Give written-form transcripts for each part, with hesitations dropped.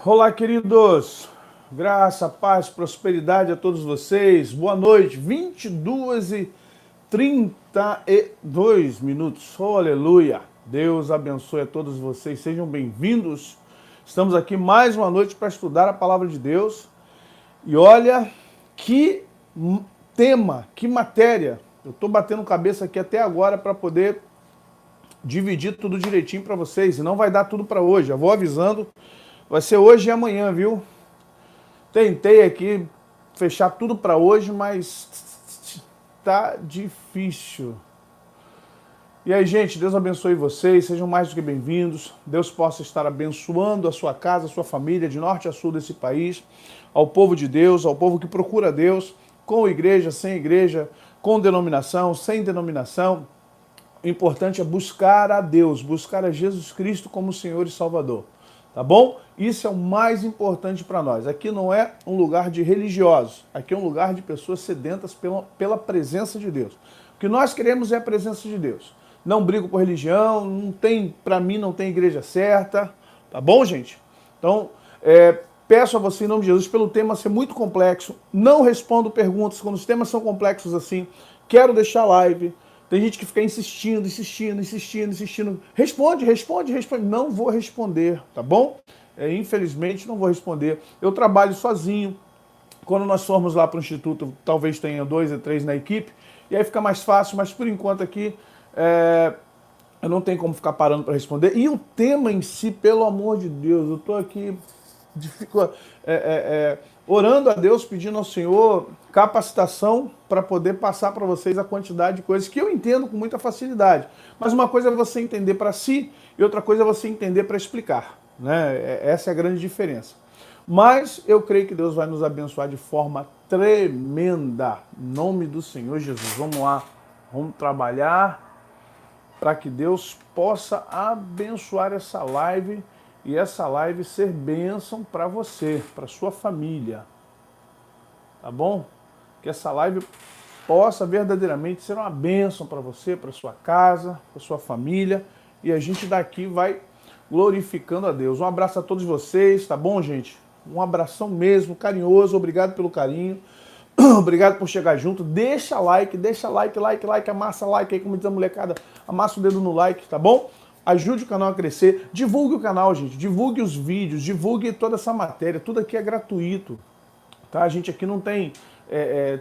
Olá, queridos. Graça, paz, prosperidade a todos vocês. Boa noite. 22h32. Oh, aleluia. Deus abençoe a todos vocês. Sejam bem-vindos. Estamos aqui mais uma noite para estudar a palavra de Deus. E olha que tema, que matéria. Eu estou batendo cabeça aqui até agora para poder dividir tudo direitinho para vocês. E não vai dar tudo para hoje. Já vou avisando. Vai ser hoje e amanhã, viu? Tentei aqui fechar tudo para hoje, mas tá difícil. E aí, gente, Deus abençoe vocês, sejam mais do que bem-vindos. Deus possa estar abençoando a sua casa, a sua família, de norte a sul desse país, ao povo de Deus, ao povo que procura Deus, com igreja, sem igreja, com denominação, sem denominação. O importante é buscar a Deus, buscar a Jesus Cristo como Senhor e Salvador. Tá bom? Isso é o mais importante para nós. Aqui não é um lugar de religiosos, aqui é um lugar de pessoas sedentas pela presença de Deus. O que nós queremos é a presença de Deus. Não brigo por religião, não tem, para mim não tem igreja certa, tá bom, gente? Então, peço a você em nome de Jesus, pelo tema ser muito complexo, não respondo perguntas quando os temas são complexos assim, quero deixar live. Tem gente que fica insistindo. Responde. Não vou responder, tá bom? Infelizmente, não vou responder. Eu trabalho sozinho. Quando nós formos lá para o Instituto, talvez tenha 2 ou 3 na equipe. E aí fica mais fácil, mas por enquanto aqui, eu não tenho como ficar parando para responder. E o tema em si, pelo amor de Deus, eu estou aqui orando a Deus, pedindo ao Senhor capacitação para poder passar para vocês a quantidade de coisas que eu entendo com muita facilidade. Mas uma coisa é você entender para si e outra coisa é você entender para explicar, né? Essa é a grande diferença. Mas eu creio que Deus vai nos abençoar de forma tremenda. Em nome do Senhor Jesus. Vamos lá, vamos trabalhar para que Deus possa abençoar essa live e essa live ser bênção para você, para sua família. Tá bom? Que essa live possa verdadeiramente ser uma bênção para você, para sua casa, para sua família. E a gente daqui vai glorificando a Deus. Um abraço a todos vocês, tá bom, gente? Um abração mesmo, carinhoso. Obrigado pelo carinho. Obrigado por chegar junto. Deixa like, amassa like aí, como diz a molecada. Amassa o dedo no like, tá bom? Ajude o canal a crescer, divulgue o canal, gente, divulgue os vídeos, divulgue toda essa matéria, tudo aqui é gratuito, tá? A gente aqui não tem,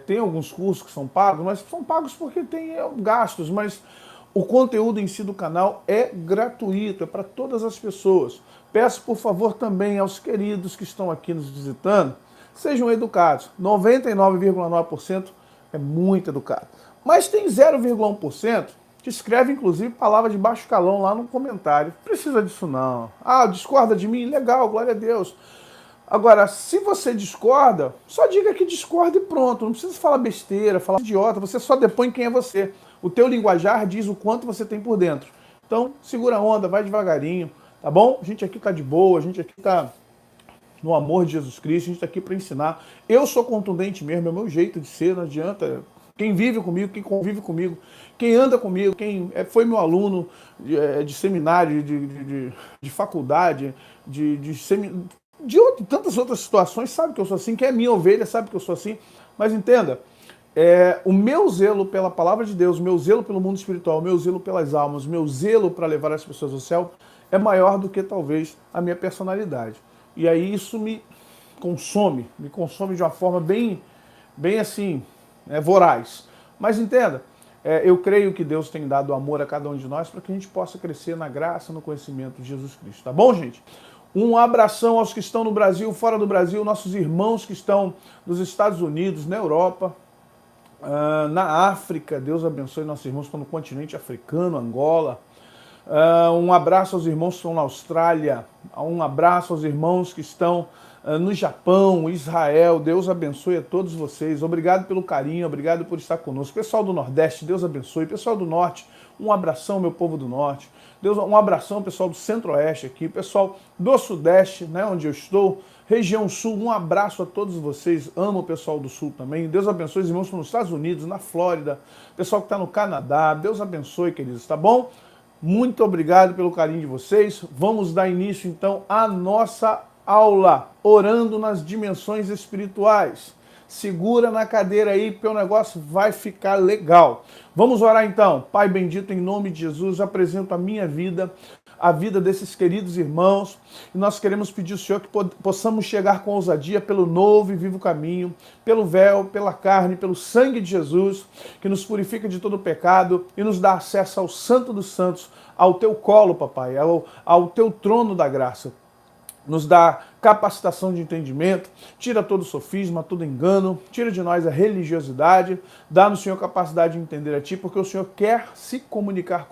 tem alguns cursos que são pagos, mas são pagos porque tem gastos, mas o conteúdo em si do canal é gratuito, é para todas as pessoas. Peço, por favor, também aos queridos que estão aqui nos visitando, sejam educados, 99,9% é muito educado, mas tem 0,1%, que escreve, inclusive, palavra de baixo calão lá no comentário. Precisa disso não. Ah, discorda de mim? Legal, glória a Deus. Agora, se você discorda, só diga que discorda e pronto. Não precisa falar besteira, falar idiota. Você só depõe quem é você. O teu linguajar diz o quanto você tem por dentro. Então, segura a onda, vai devagarinho, tá bom? A gente aqui tá de boa, a gente aqui tá no amor de Jesus Cristo, a gente tá aqui para ensinar. Eu sou contundente mesmo, é o meu jeito de ser, não adianta. Quem vive comigo, quem convive comigo, quem anda comigo, quem foi meu aluno de seminário, de faculdade, de tantas outras situações, sabe que eu sou assim. Quem é minha ovelha sabe que eu sou assim. Mas entenda, o meu zelo pela palavra de Deus, o meu zelo pelo mundo espiritual, o meu zelo pelas almas, o meu zelo para levar as pessoas ao céu é maior do que talvez a minha personalidade. E aí isso me consome de uma forma bem assim, voraz. Mas entenda, eu creio que Deus tem dado amor a cada um de nós para que a gente possa crescer na graça, no conhecimento de Jesus Cristo. Tá bom, gente? Um abração aos que estão no Brasil, fora do Brasil, nossos irmãos que estão nos Estados Unidos, na Europa, na África. Deus abençoe nossos irmãos que estão no continente africano, Angola. Um abraço aos irmãos que estão na Austrália. Um abraço aos irmãos que estão no Japão, Israel. Deus abençoe a todos vocês. Obrigado pelo carinho, obrigado por estar conosco. Pessoal do Nordeste, Deus abençoe. Pessoal do Norte, um abração, meu povo do Norte. Um abração, pessoal do Centro-Oeste aqui. Pessoal do Sudeste, né, onde eu estou. Região Sul, um abraço a todos vocês. Amo o pessoal do Sul também. Deus abençoe os irmãos que estão nos Estados Unidos, na Flórida. Pessoal que está no Canadá. Deus abençoe, queridos, tá bom? Muito obrigado pelo carinho de vocês. Vamos dar início, então, à nossa aula, orando nas dimensões espirituais. Segura na cadeira aí, porque o negócio vai ficar legal. Vamos orar então. Pai bendito, em nome de Jesus, apresento a minha vida, a vida desses queridos irmãos, e nós queremos pedir ao Senhor que possamos chegar com ousadia pelo novo e vivo caminho, pelo véu, pela carne, pelo sangue de Jesus, que nos purifica de todo pecado e nos dá acesso ao Santo dos Santos, ao teu colo, papai, ao teu trono da graça. Nos dá capacitação de entendimento, tira todo sofisma, todo engano, tira de nós a religiosidade, dá-nos, Senhor, capacidade de entender a Ti, porque o Senhor quer se comunicar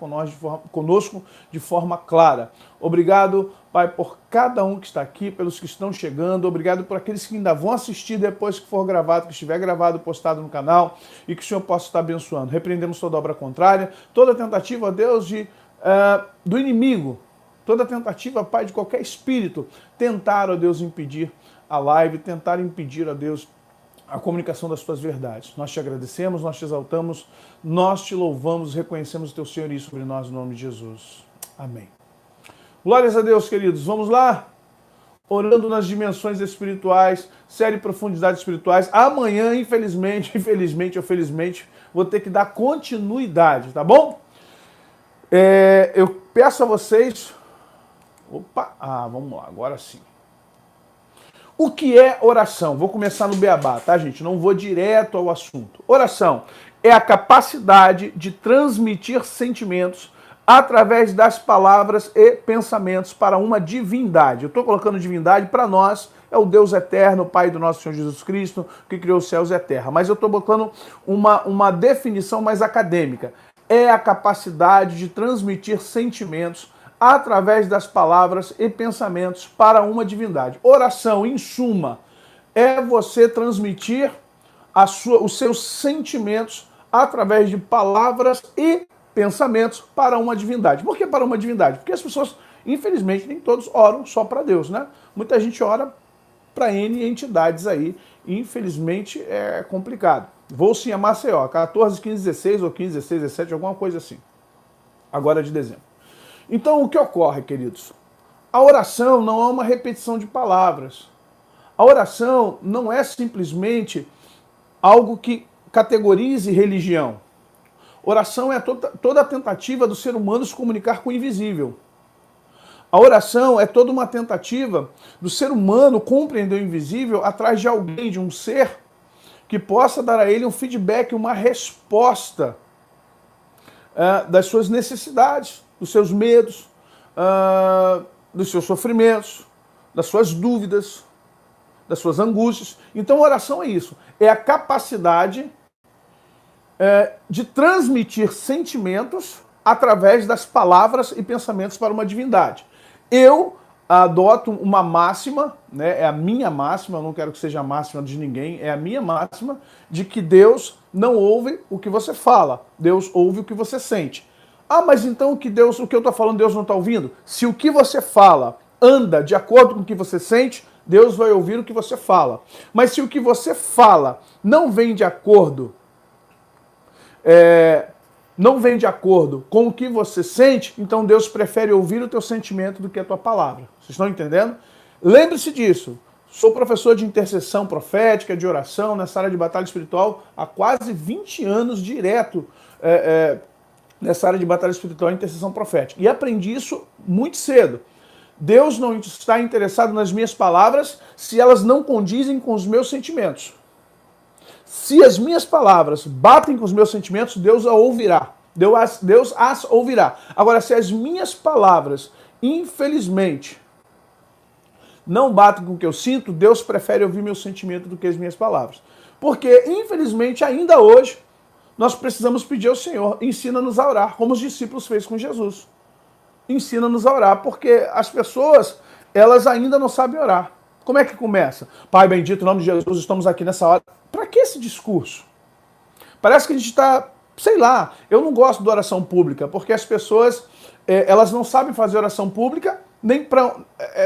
conosco de forma clara. Obrigado, Pai, por cada um que está aqui, pelos que estão chegando, obrigado por aqueles que ainda vão assistir depois que for gravado, que estiver gravado, postado no canal, e que o Senhor possa estar abençoando. Repreendemos toda obra contrária, toda tentativa, ó Deus, do inimigo, toda tentativa, Pai, de qualquer espírito, tentar, ó Deus, impedir a live, tentar impedir, ó Deus, a comunicação das tuas verdades. Nós te agradecemos, nós te exaltamos, nós te louvamos, reconhecemos o teu senhorio sobre nós, no nome de Jesus. Amém. Glórias a Deus, queridos. Vamos lá? Orando nas dimensões espirituais, série Profundidades Espirituais. Amanhã, infelizmente ou felizmente, vou ter que dar continuidade, tá bom? Eu peço a vocês... vamos lá, agora sim. O que é oração? Vou começar no beabá, tá, gente? Não vou direto ao assunto. Oração é a capacidade de transmitir sentimentos através das palavras e pensamentos para uma divindade. Eu estou colocando divindade para nós, é o Deus eterno, o Pai do nosso Senhor Jesus Cristo, que criou os céus e a terra. Mas eu estou colocando uma definição mais acadêmica. É a capacidade de transmitir sentimentos através das palavras e pensamentos para uma divindade. Oração, em suma, é você transmitir os seus sentimentos através de palavras e pensamentos para uma divindade. Por que para uma divindade? Porque as pessoas, infelizmente, nem todos oram só para Deus, né? Muita gente ora para N entidades aí, e infelizmente é complicado. Vou sim a Maceió, 14, 15, 16 ou 15, 16, 17, alguma coisa assim. Agora de dezembro. Então, o que ocorre, queridos? A oração não é uma repetição de palavras. A oração não é simplesmente algo que categorize religião. Oração é toda a tentativa do ser humano se comunicar com o invisível. A oração é toda uma tentativa do ser humano compreender o invisível atrás de alguém, de um ser, que possa dar a ele um feedback, uma resposta das suas necessidades, dos seus medos, dos seus sofrimentos, das suas dúvidas, das suas angústias. Então a oração é isso, é a capacidade de transmitir sentimentos através das palavras e pensamentos para uma divindade. Eu adoto uma máxima, né, é a minha máxima, eu não quero que seja a máxima de ninguém, é a minha máxima, de que Deus não ouve o que você fala, Deus ouve o que você sente. Ah, mas então o que eu estou falando, Deus não está ouvindo? Se o que você fala anda de acordo com o que você sente, Deus vai ouvir o que você fala. Mas se o que você fala não vem de acordo com o que você sente, então Deus prefere ouvir o teu sentimento do que a tua palavra. Vocês estão entendendo? Lembre-se disso. Sou professor de intercessão profética, de oração, nessa área de batalha espiritual, há quase 20 anos direto nessa área de batalha espiritual e intercessão profética. E aprendi isso muito cedo. Deus não está interessado nas minhas palavras se elas não condizem com os meus sentimentos. Se as minhas palavras batem com os meus sentimentos, Deus a ouvirá. Deus as ouvirá. Agora, se as minhas palavras, infelizmente, não batem com o que eu sinto, Deus prefere ouvir meu sentimento do que as minhas palavras. Porque, infelizmente, ainda hoje, nós precisamos pedir ao Senhor, ensina-nos a orar, como os discípulos fez com Jesus. Ensina-nos a orar, porque as pessoas, elas ainda não sabem orar. Como é que começa? Pai bendito, em nome de Jesus, estamos aqui nessa hora. Para que esse discurso? Parece que a gente está, sei lá, eu não gosto de oração pública, porque as pessoas, elas não sabem fazer oração pública, nem para...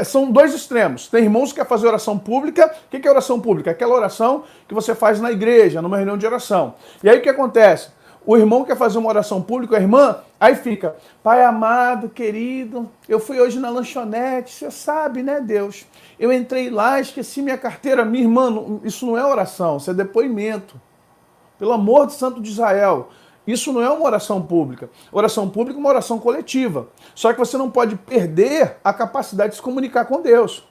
são dois extremos. Tem irmãos que querem fazer oração pública. O que é oração pública? Aquela oração que você faz na igreja, numa reunião de oração. E aí o que acontece? O irmão quer fazer uma oração pública, a irmã, aí fica, Pai amado, querido, eu fui hoje na lanchonete, você sabe, né, Deus? Eu entrei lá, esqueci minha carteira. Minha irmã, isso não é oração, isso é depoimento. Pelo amor de Santo de Israel, isso não é uma oração pública. Oração pública é uma oração coletiva. Só que você não pode perder a capacidade de se comunicar com Deus.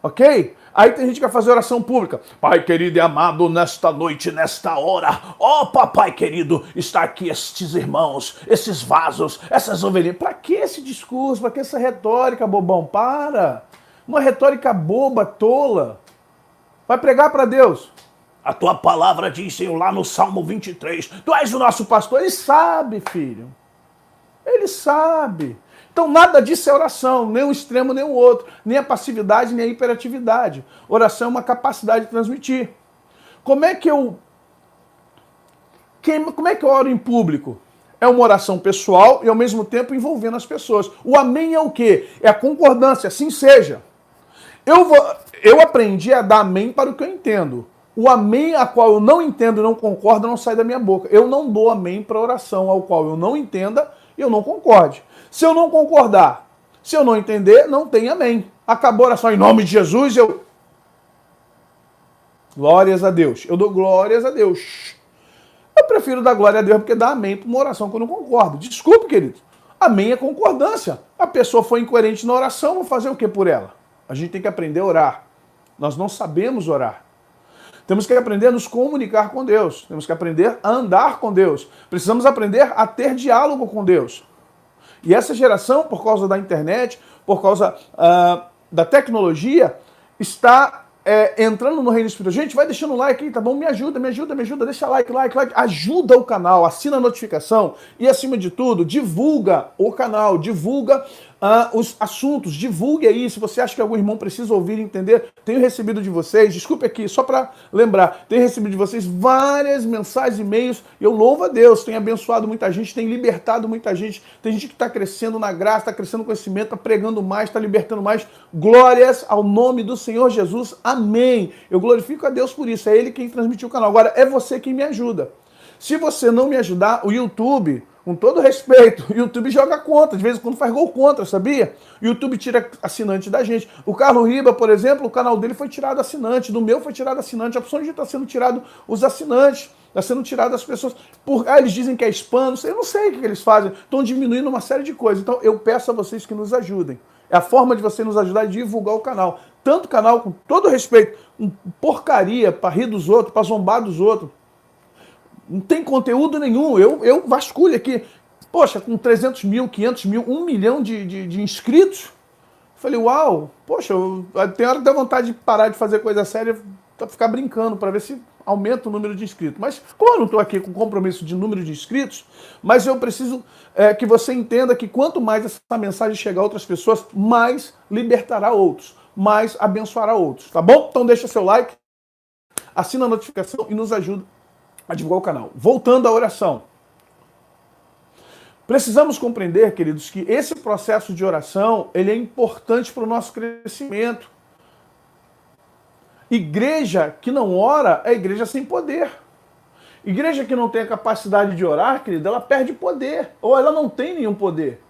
Ok? Aí tem gente que vai fazer oração pública. Pai querido e amado, nesta noite, nesta hora, ó papai querido, está aqui estes irmãos, esses vasos, essas ovelhinhas. Para que esse discurso? Para que essa retórica, bobão? Para! Uma retórica boba, tola. Vai pregar para Deus. A tua palavra diz, Senhor, lá no Salmo 23, tu és o nosso pastor. Ele sabe, filho. Ele sabe. Então nada disso é oração, nem um extremo nem o outro, nem a passividade nem a hiperatividade. Oração é uma capacidade de transmitir. Como é que eu oro em público? É uma oração pessoal e ao mesmo tempo envolvendo as pessoas. O amém é o quê? É a concordância, assim seja. Eu aprendi a dar amém para o que eu entendo. O amém a qual eu não entendo e não concordo não sai da minha boca. Eu não dou amém para oração ao qual eu não entenda e eu não concorde. Se eu não concordar, se eu não entender, não tem amém. Acabou a oração em nome de Jesus, glórias a Deus. Eu dou glórias a Deus. Eu prefiro dar glória a Deus porque dar amém para uma oração que eu não concordo. Desculpe, querido. Amém é concordância. A pessoa foi incoerente na oração, vou fazer o que por ela? A gente tem que aprender a orar. Nós não sabemos orar. Temos que aprender a nos comunicar com Deus. Temos que aprender a andar com Deus. Precisamos aprender a ter diálogo com Deus. E essa geração, por causa da internet, por causa da tecnologia, está entrando no reino espiritual. Gente, vai deixando o like aí, tá bom? Me ajuda, deixa like. Ajuda o canal, assina a notificação e, acima de tudo, divulga o canal, divulga os assuntos, divulgue aí. Se você acha que algum irmão precisa ouvir e entender, tenho recebido de vocês, desculpe aqui, só para lembrar, tenho recebido de vocês várias mensagens, e-mails, e eu louvo a Deus, tem abençoado muita gente, tem libertado muita gente, tem gente que está crescendo na graça, está crescendo no conhecimento, está pregando mais, está libertando mais. Glórias ao nome do Senhor Jesus, amém. Eu glorifico a Deus por isso, é Ele quem transmitiu o canal. Agora, é você quem me ajuda. Se você não me ajudar, o YouTube, com todo respeito, o YouTube joga contra, de vez em quando faz gol contra, sabia? O YouTube tira assinante da gente. O Carlos Riba, por exemplo, o canal dele foi tirado assinante, do meu foi tirado assinante, a opção de estar sendo tirado os assinantes, está sendo tirado as pessoas. Eles dizem que é spam, não sei, eu não sei o que eles fazem, estão diminuindo uma série de coisas. Então eu peço a vocês que nos ajudem. É a forma de você nos ajudar a divulgar o canal. Tanto o canal, com todo respeito, porcaria para rir dos outros, para zombar dos outros. Não tem conteúdo nenhum. Eu vasculho aqui. Poxa, com 300 mil, 500 mil, 1 milhão de inscritos. Falei, uau, poxa, tem hora que dá vontade de parar de fazer coisa séria, ficar brincando para ver se aumenta o número de inscritos. Mas como eu não estou aqui com compromisso de número de inscritos, mas eu preciso que você entenda que quanto mais essa mensagem chegar a outras pessoas, mais libertará outros, mais abençoará outros, tá bom? Então deixa seu like, assina a notificação e nos ajuda a divulgar o canal. Voltando à oração. Precisamos compreender, queridos, que esse processo de oração, ele é importante para o nosso crescimento. Igreja que não ora é igreja sem poder. Igreja que não tem a capacidade de orar, querido, ela perde poder. Ou ela não tem nenhum poder.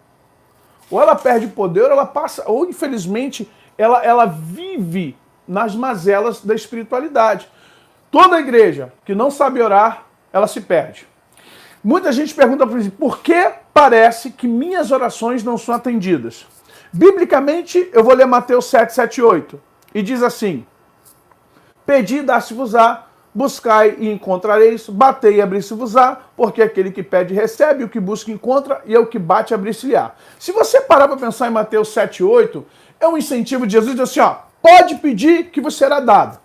Ou ela perde poder, ou ela passa, ou infelizmente, ela vive nas mazelas da espiritualidade. Toda igreja que não sabe orar, ela se perde. Muita gente pergunta para mim, por que parece que minhas orações não são atendidas? Biblicamente, eu vou ler Mateus 7, 7 e 8. E diz assim, pedi, dá-se-vos-á, buscai e encontrareis, batei e abrir-se-vos-á, porque aquele que pede recebe, o que busca encontra, e o que bate abrir-se-lhe-á. Se você parar para pensar em Mateus 7, 8, é um incentivo de Jesus, diz assim, ó, pode pedir que vos será dado.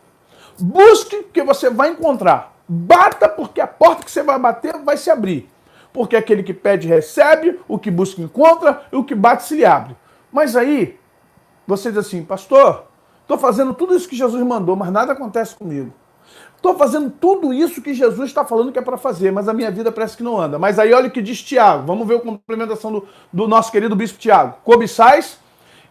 Busque, que você vai encontrar. Bata, porque a porta que você vai bater vai se abrir. Porque aquele que pede recebe, o que busca encontra, e o que bate se lhe abre. Mas aí, você diz assim, pastor, estou fazendo tudo isso que Jesus mandou, mas nada acontece comigo. Estou fazendo tudo isso que Jesus está falando que é para fazer, mas a minha vida parece que não anda. Mas aí olha o que diz Tiago. Vamos ver a complementação do nosso querido bispo Tiago. Cobiçais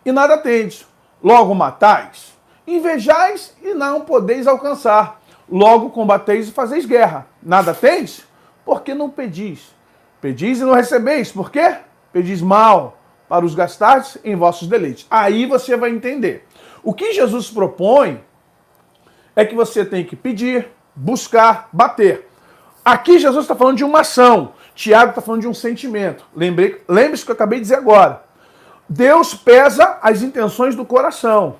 e nada tendes. Logo matais. Invejais e não podeis alcançar. Logo combateis e fazeis guerra. Nada tendes? porque não pedis. Pedis e não recebeis, por quê? Pedis mal, para os gastardes em vossos deleites. Aí você vai entender. O que Jesus propõe é que você tem que pedir, buscar, bater. Aqui Jesus está falando de uma ação. Tiago está falando de um sentimento. Lembre-se que eu acabei de dizer agora. Deus pesa as intenções do coração.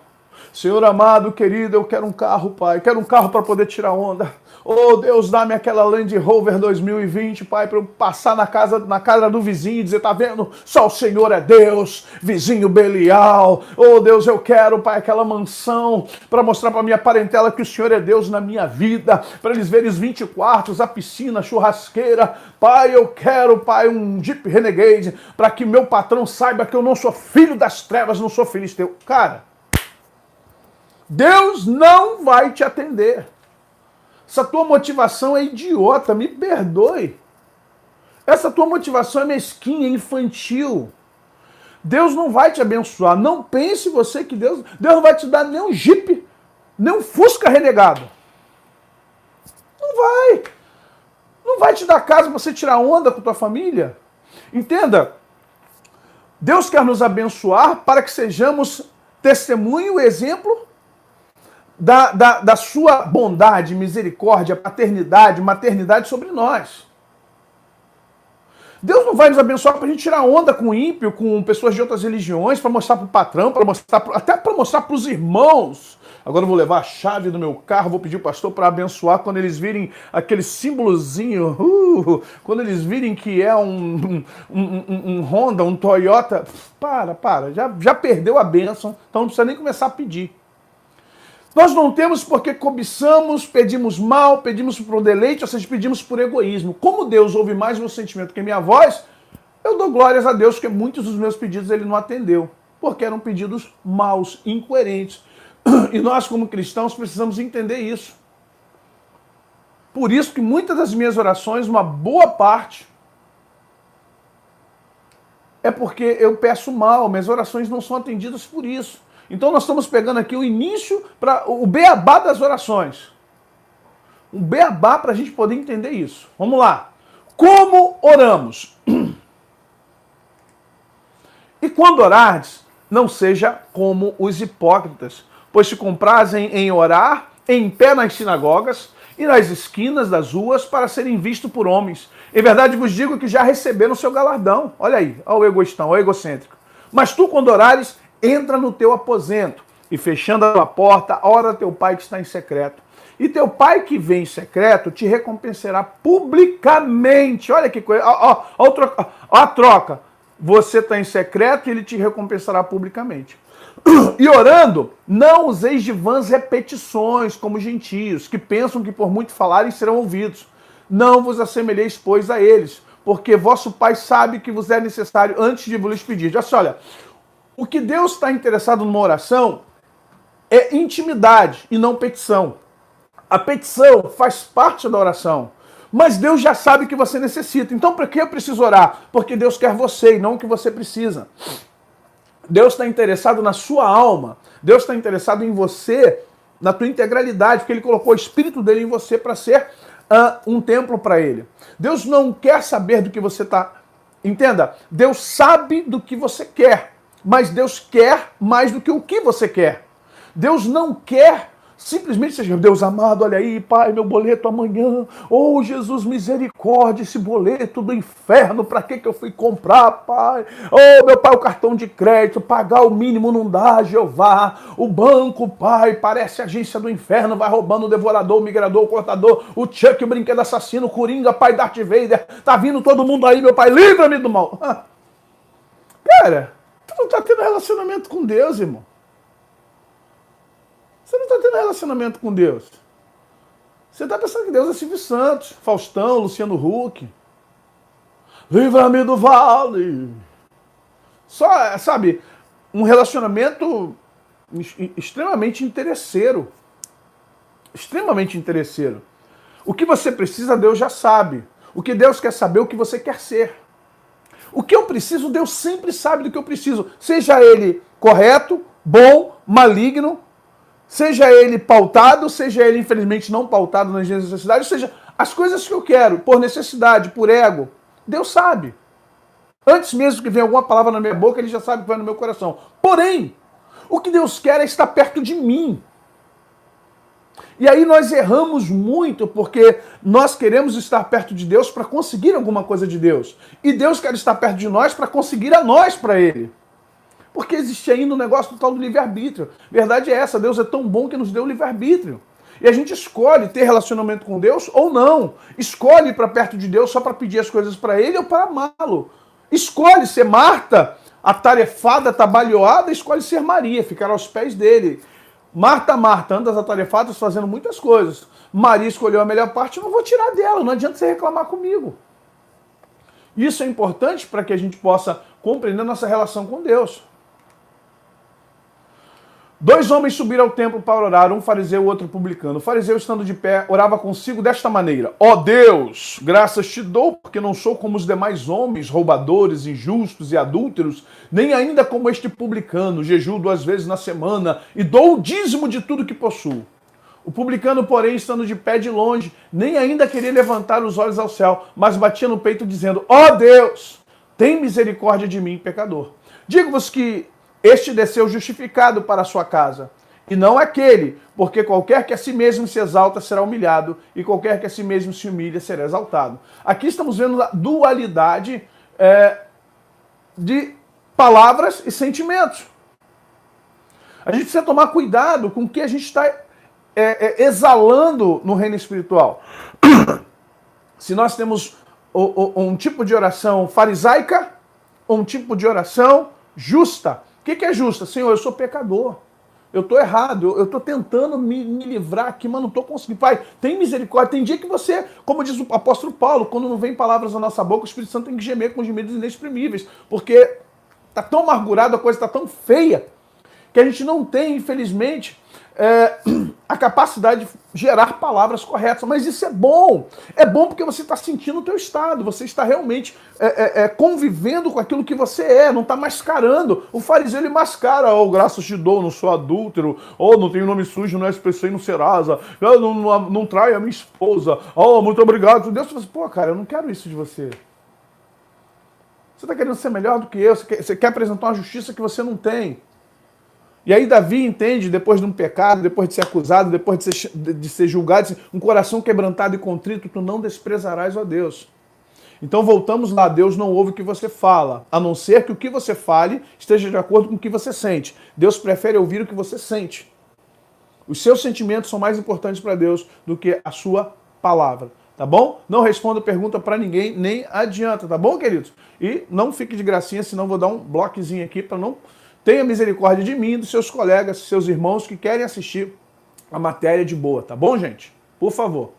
Senhor amado, querido, eu quero um carro, Pai. Quero um carro para poder tirar onda. Oh, Deus, dá-me aquela Land Rover 2020, Pai, para eu passar na casa do vizinho e dizer, tá vendo? Só o Senhor é Deus, vizinho Belial. Oh, Deus, eu quero, Pai, aquela mansão para mostrar para minha parentela que o Senhor é Deus na minha vida, para eles verem os 20 quartos, a piscina, a churrasqueira. Pai, eu quero, Pai, um Jeep Renegade para que meu patrão saiba que eu não sou filho das trevas, não sou filisteu. Cara, Deus não vai te atender. Essa tua motivação é idiota, me perdoe. Essa tua motivação é mesquinha, infantil. Deus não vai te abençoar. Não pense você que Deus não vai te dar nem um Jeep, nem um Fusca renegado. Não vai. Não vai te dar casa para você tirar onda com tua família. Entenda, Deus quer nos abençoar para que sejamos testemunho e exemplo da sua bondade, misericórdia, paternidade, maternidade sobre nós. Deus não vai nos abençoar para a gente tirar onda com ímpio, com pessoas de outras religiões, para mostrar para o patrão, até para mostrar para os irmãos. Agora eu vou levar a chave do meu carro, vou pedir o pastor para abençoar quando eles virem aquele símbolozinho, quando eles virem que é um Honda, um Toyota. Já perdeu a bênção, então não precisa nem começar a pedir. Nós não temos porque cobiçamos, pedimos mal, pedimos por um deleite, ou seja, pedimos por egoísmo. Como Deus ouve mais meu sentimento que minha voz, eu dou glórias a Deus, porque muitos dos meus pedidos ele não atendeu, porque eram pedidos maus, incoerentes. E nós, como cristãos, precisamos entender isso. Por isso que muitas das minhas orações, uma boa parte, é porque eu peço mal, minhas orações não são atendidas por isso. Então nós estamos pegando aqui o início, o beabá das orações. Um beabá para a gente poder entender isso. Vamos lá. Como oramos? E quando orardes, não seja como os hipócritas, pois se comprazem em orar em pé nas sinagogas e nas esquinas das ruas para serem vistos por homens. Em verdade vos digo que já receberam seu galardão. Olha aí, olha o egoístão, olha o egocêntrico. Mas tu, quando orares, entra no teu aposento e, fechando a tua porta, ora teu pai que está em secreto. E teu pai que vem em secreto te recompensará publicamente. Olha que coisa, ó a troca. Você está em secreto e ele te recompensará publicamente. E orando, não useis de vãs repetições como gentios, que pensam que por muito falarem serão ouvidos. Não vos assemelheis, pois, a eles, porque vosso pai sabe que vos é necessário antes de vos pedir. Olha, o que Deus está interessado numa oração é intimidade e não petição. A petição faz parte da oração, mas Deus já sabe que você necessita. Então, para que eu preciso orar? Porque Deus quer você e não o que você precisa. Deus está interessado na sua alma. Deus está interessado em você, na tua integralidade, porque Ele colocou o Espírito dele em você para ser um templo para Ele. Deus não quer saber do que você está... Entenda, Deus sabe do que você quer. Mas Deus quer mais do que o que você quer. Deus não quer simplesmente seja, Deus amado, olha aí, Pai, meu boleto amanhã. Oh, Jesus, misericórdia, esse boleto do inferno, para que eu fui comprar, Pai? Oh, meu Pai, o cartão de crédito, pagar o mínimo não dá, Jeová. O banco, Pai, parece agência do inferno, vai roubando o devorador, o migrador, o cortador, o Chuck, o brinquedo assassino, o Coringa, Pai, Darth Vader. Tá vindo todo mundo aí, meu Pai, livra-me do mal. Cara, tu não tá tendo relacionamento com Deus, irmão. Você não está tendo relacionamento com Deus. Você está pensando que Deus é Silvio Santos, Faustão, Luciano Huck. Livra-me do vale. Só, sabe, um relacionamento extremamente interesseiro. Extremamente interesseiro. O que você precisa, Deus já sabe. O que Deus quer saber, o que você quer ser. O que eu preciso, Deus sempre sabe do que eu preciso. Seja ele correto, bom, maligno, seja ele pautado, seja ele infelizmente não pautado nas necessidades, ou seja, As coisas que eu quero, por necessidade, por ego, Deus sabe. Antes mesmo que venha alguma palavra na minha boca, Ele já sabe o que vai no meu coração. Porém, o que Deus quer é estar perto de mim. E aí nós erramos muito porque nós queremos estar perto de Deus para conseguir alguma coisa de Deus. E Deus quer estar perto de nós para conseguir a nós para Ele. Porque existe ainda um negócio do tal do livre-arbítrio. Verdade é essa, Deus é tão bom que nos deu o livre-arbítrio. E a gente escolhe ter relacionamento com Deus ou não. Escolhe ir para perto de Deus só para pedir as coisas para Ele ou para amá-lo. Escolhe ser Marta, atarefada, atabalhoada, escolhe ser Maria, ficar aos pés dele. Marta, anda atarefadas fazendo muitas coisas. Maria escolheu a melhor parte, eu não vou tirar dela, não adianta você reclamar comigo. Isso é importante para que a gente possa compreender nossa relação com Deus. 2 homens subiram ao templo para orar, um fariseu e outro publicano. O fariseu, estando de pé, orava consigo desta maneira: Ó Deus, graças te dou, porque não sou como os demais homens, roubadores, injustos e adúlteros, nem ainda como este publicano, jejuo 2 vezes na semana e dou o dízimo de tudo que possuo. O publicano, porém, estando de pé de longe, nem ainda queria levantar os olhos ao céu, mas batia no peito dizendo: Ó Deus, tem misericórdia de mim, pecador. Digo-vos que este desceu justificado para a sua casa, e não aquele, porque qualquer que a si mesmo se exalta será humilhado, e qualquer que a si mesmo se humilha será exaltado. Aqui estamos vendo a dualidade de palavras e sentimentos. A gente precisa tomar cuidado com o que a gente está exalando no reino espiritual. Se nós temos um tipo de oração farisaica, ou um tipo de oração justa. O que é justa? Senhor, eu sou pecador. Eu estou errado. Eu estou tentando me livrar aqui, mas não estou conseguindo. Pai, tem misericórdia. Tem dia que você, como diz o apóstolo Paulo, quando não vem palavras na nossa boca, o Espírito Santo tem que gemer com gemidos inexprimíveis. Porque está tão amargurado, a coisa está tão feia, que a gente não tem, infelizmente, a capacidade de gerar palavras corretas. Mas isso é bom. É bom porque você está sentindo o teu estado. Você está realmente convivendo com aquilo que você é. Não está mascarando. O fariseu, ele mascara. Oh, graças te dou, não sou adúltero. Oh, não tenho nome sujo, não SPC, não Serasa. Eu não traio a minha esposa. Oh, muito obrigado. Deus fala assim, pô, cara, eu não quero isso de você. Você está querendo ser melhor do que eu. Você quer apresentar uma justiça que você não tem. E aí Davi entende, depois de um pecado, depois de ser acusado, depois de ser julgado, um coração quebrantado e contrito, tu não desprezarás, ó Deus. Então voltamos lá, Deus não ouve o que você fala, a não ser que o que você fale esteja de acordo com o que você sente. Deus prefere ouvir o que você sente. Os seus sentimentos são mais importantes para Deus do que a sua palavra, tá bom? Não responda pergunta para ninguém, nem adianta, tá bom, queridos? E não fique de gracinha, senão vou dar um bloquezinho aqui para não... Tenha misericórdia de mim e dos seus colegas, seus irmãos que querem assistir a matéria de boa, tá bom, gente? Por favor.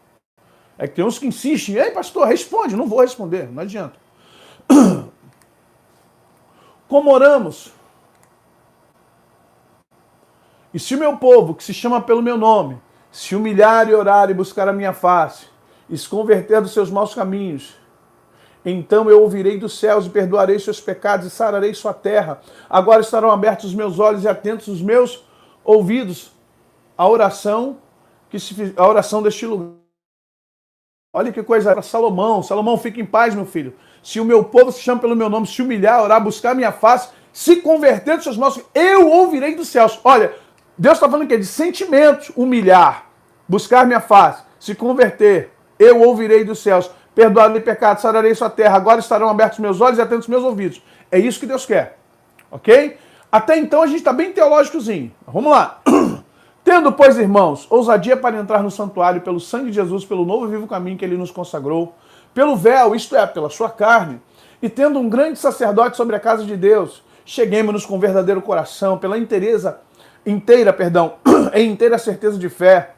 É que tem uns que insistem, ei, pastor, responde. Não vou responder, não adianta. Como oramos? E se o meu povo, que se chama pelo meu nome, se humilhar e orar e buscar a minha face, e se converter dos seus maus caminhos, então eu ouvirei dos céus e perdoarei seus pecados e sararei sua terra. Agora estarão abertos os meus olhos e atentos os meus ouvidos. A oração deste lugar. Olha que coisa para Salomão. Salomão, fica em paz, meu filho. Se o meu povo se chama pelo meu nome, se humilhar, orar, buscar a minha face, se converter dos seus maus, eu ouvirei dos céus. Olha, Deus está falando o quê? De sentimentos. Humilhar, buscar minha face, se converter, eu ouvirei dos céus. Perdoarei pecado, sararei sua terra, agora estarão abertos meus olhos e atentos meus ouvidos. É isso que Deus quer, ok? Até então a gente está bem teológicozinho. Vamos lá. Tendo, pois, irmãos, ousadia para entrar no santuário pelo sangue de Jesus, pelo novo e vivo caminho que ele nos consagrou, pelo véu, isto é, pela sua carne, e tendo um grande sacerdote sobre a casa de Deus, cheguemos-nos com verdadeiro coração, pela inteira certeza de fé,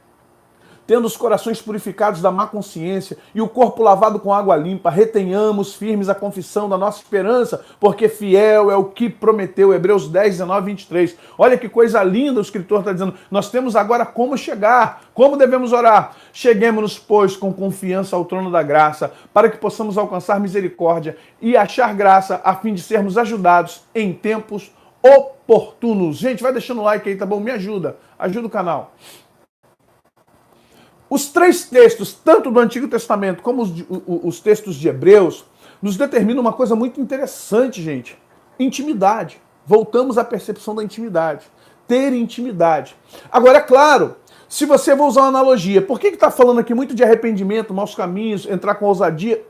tendo os corações purificados da má consciência e o corpo lavado com água limpa, retenhamos firmes a confissão da nossa esperança, porque fiel é o que prometeu, Hebreus 10, 19, 23. Olha que coisa linda o escritor está dizendo. Nós temos agora como chegar, como devemos orar. Cheguemos-nos, pois, com confiança ao trono da graça, para que possamos alcançar misericórdia e achar graça, a fim de sermos ajudados em tempos oportunos. Gente, vai deixando o like aí, tá bom? Me ajuda o canal. Os três textos, tanto do Antigo Testamento como os textos de Hebreus, nos determinam uma coisa muito interessante, gente. Intimidade. Voltamos à percepção da intimidade. Ter intimidade. Agora, é claro, se você for usar uma analogia, por que está falando aqui muito de arrependimento, maus caminhos, entrar com ousadia?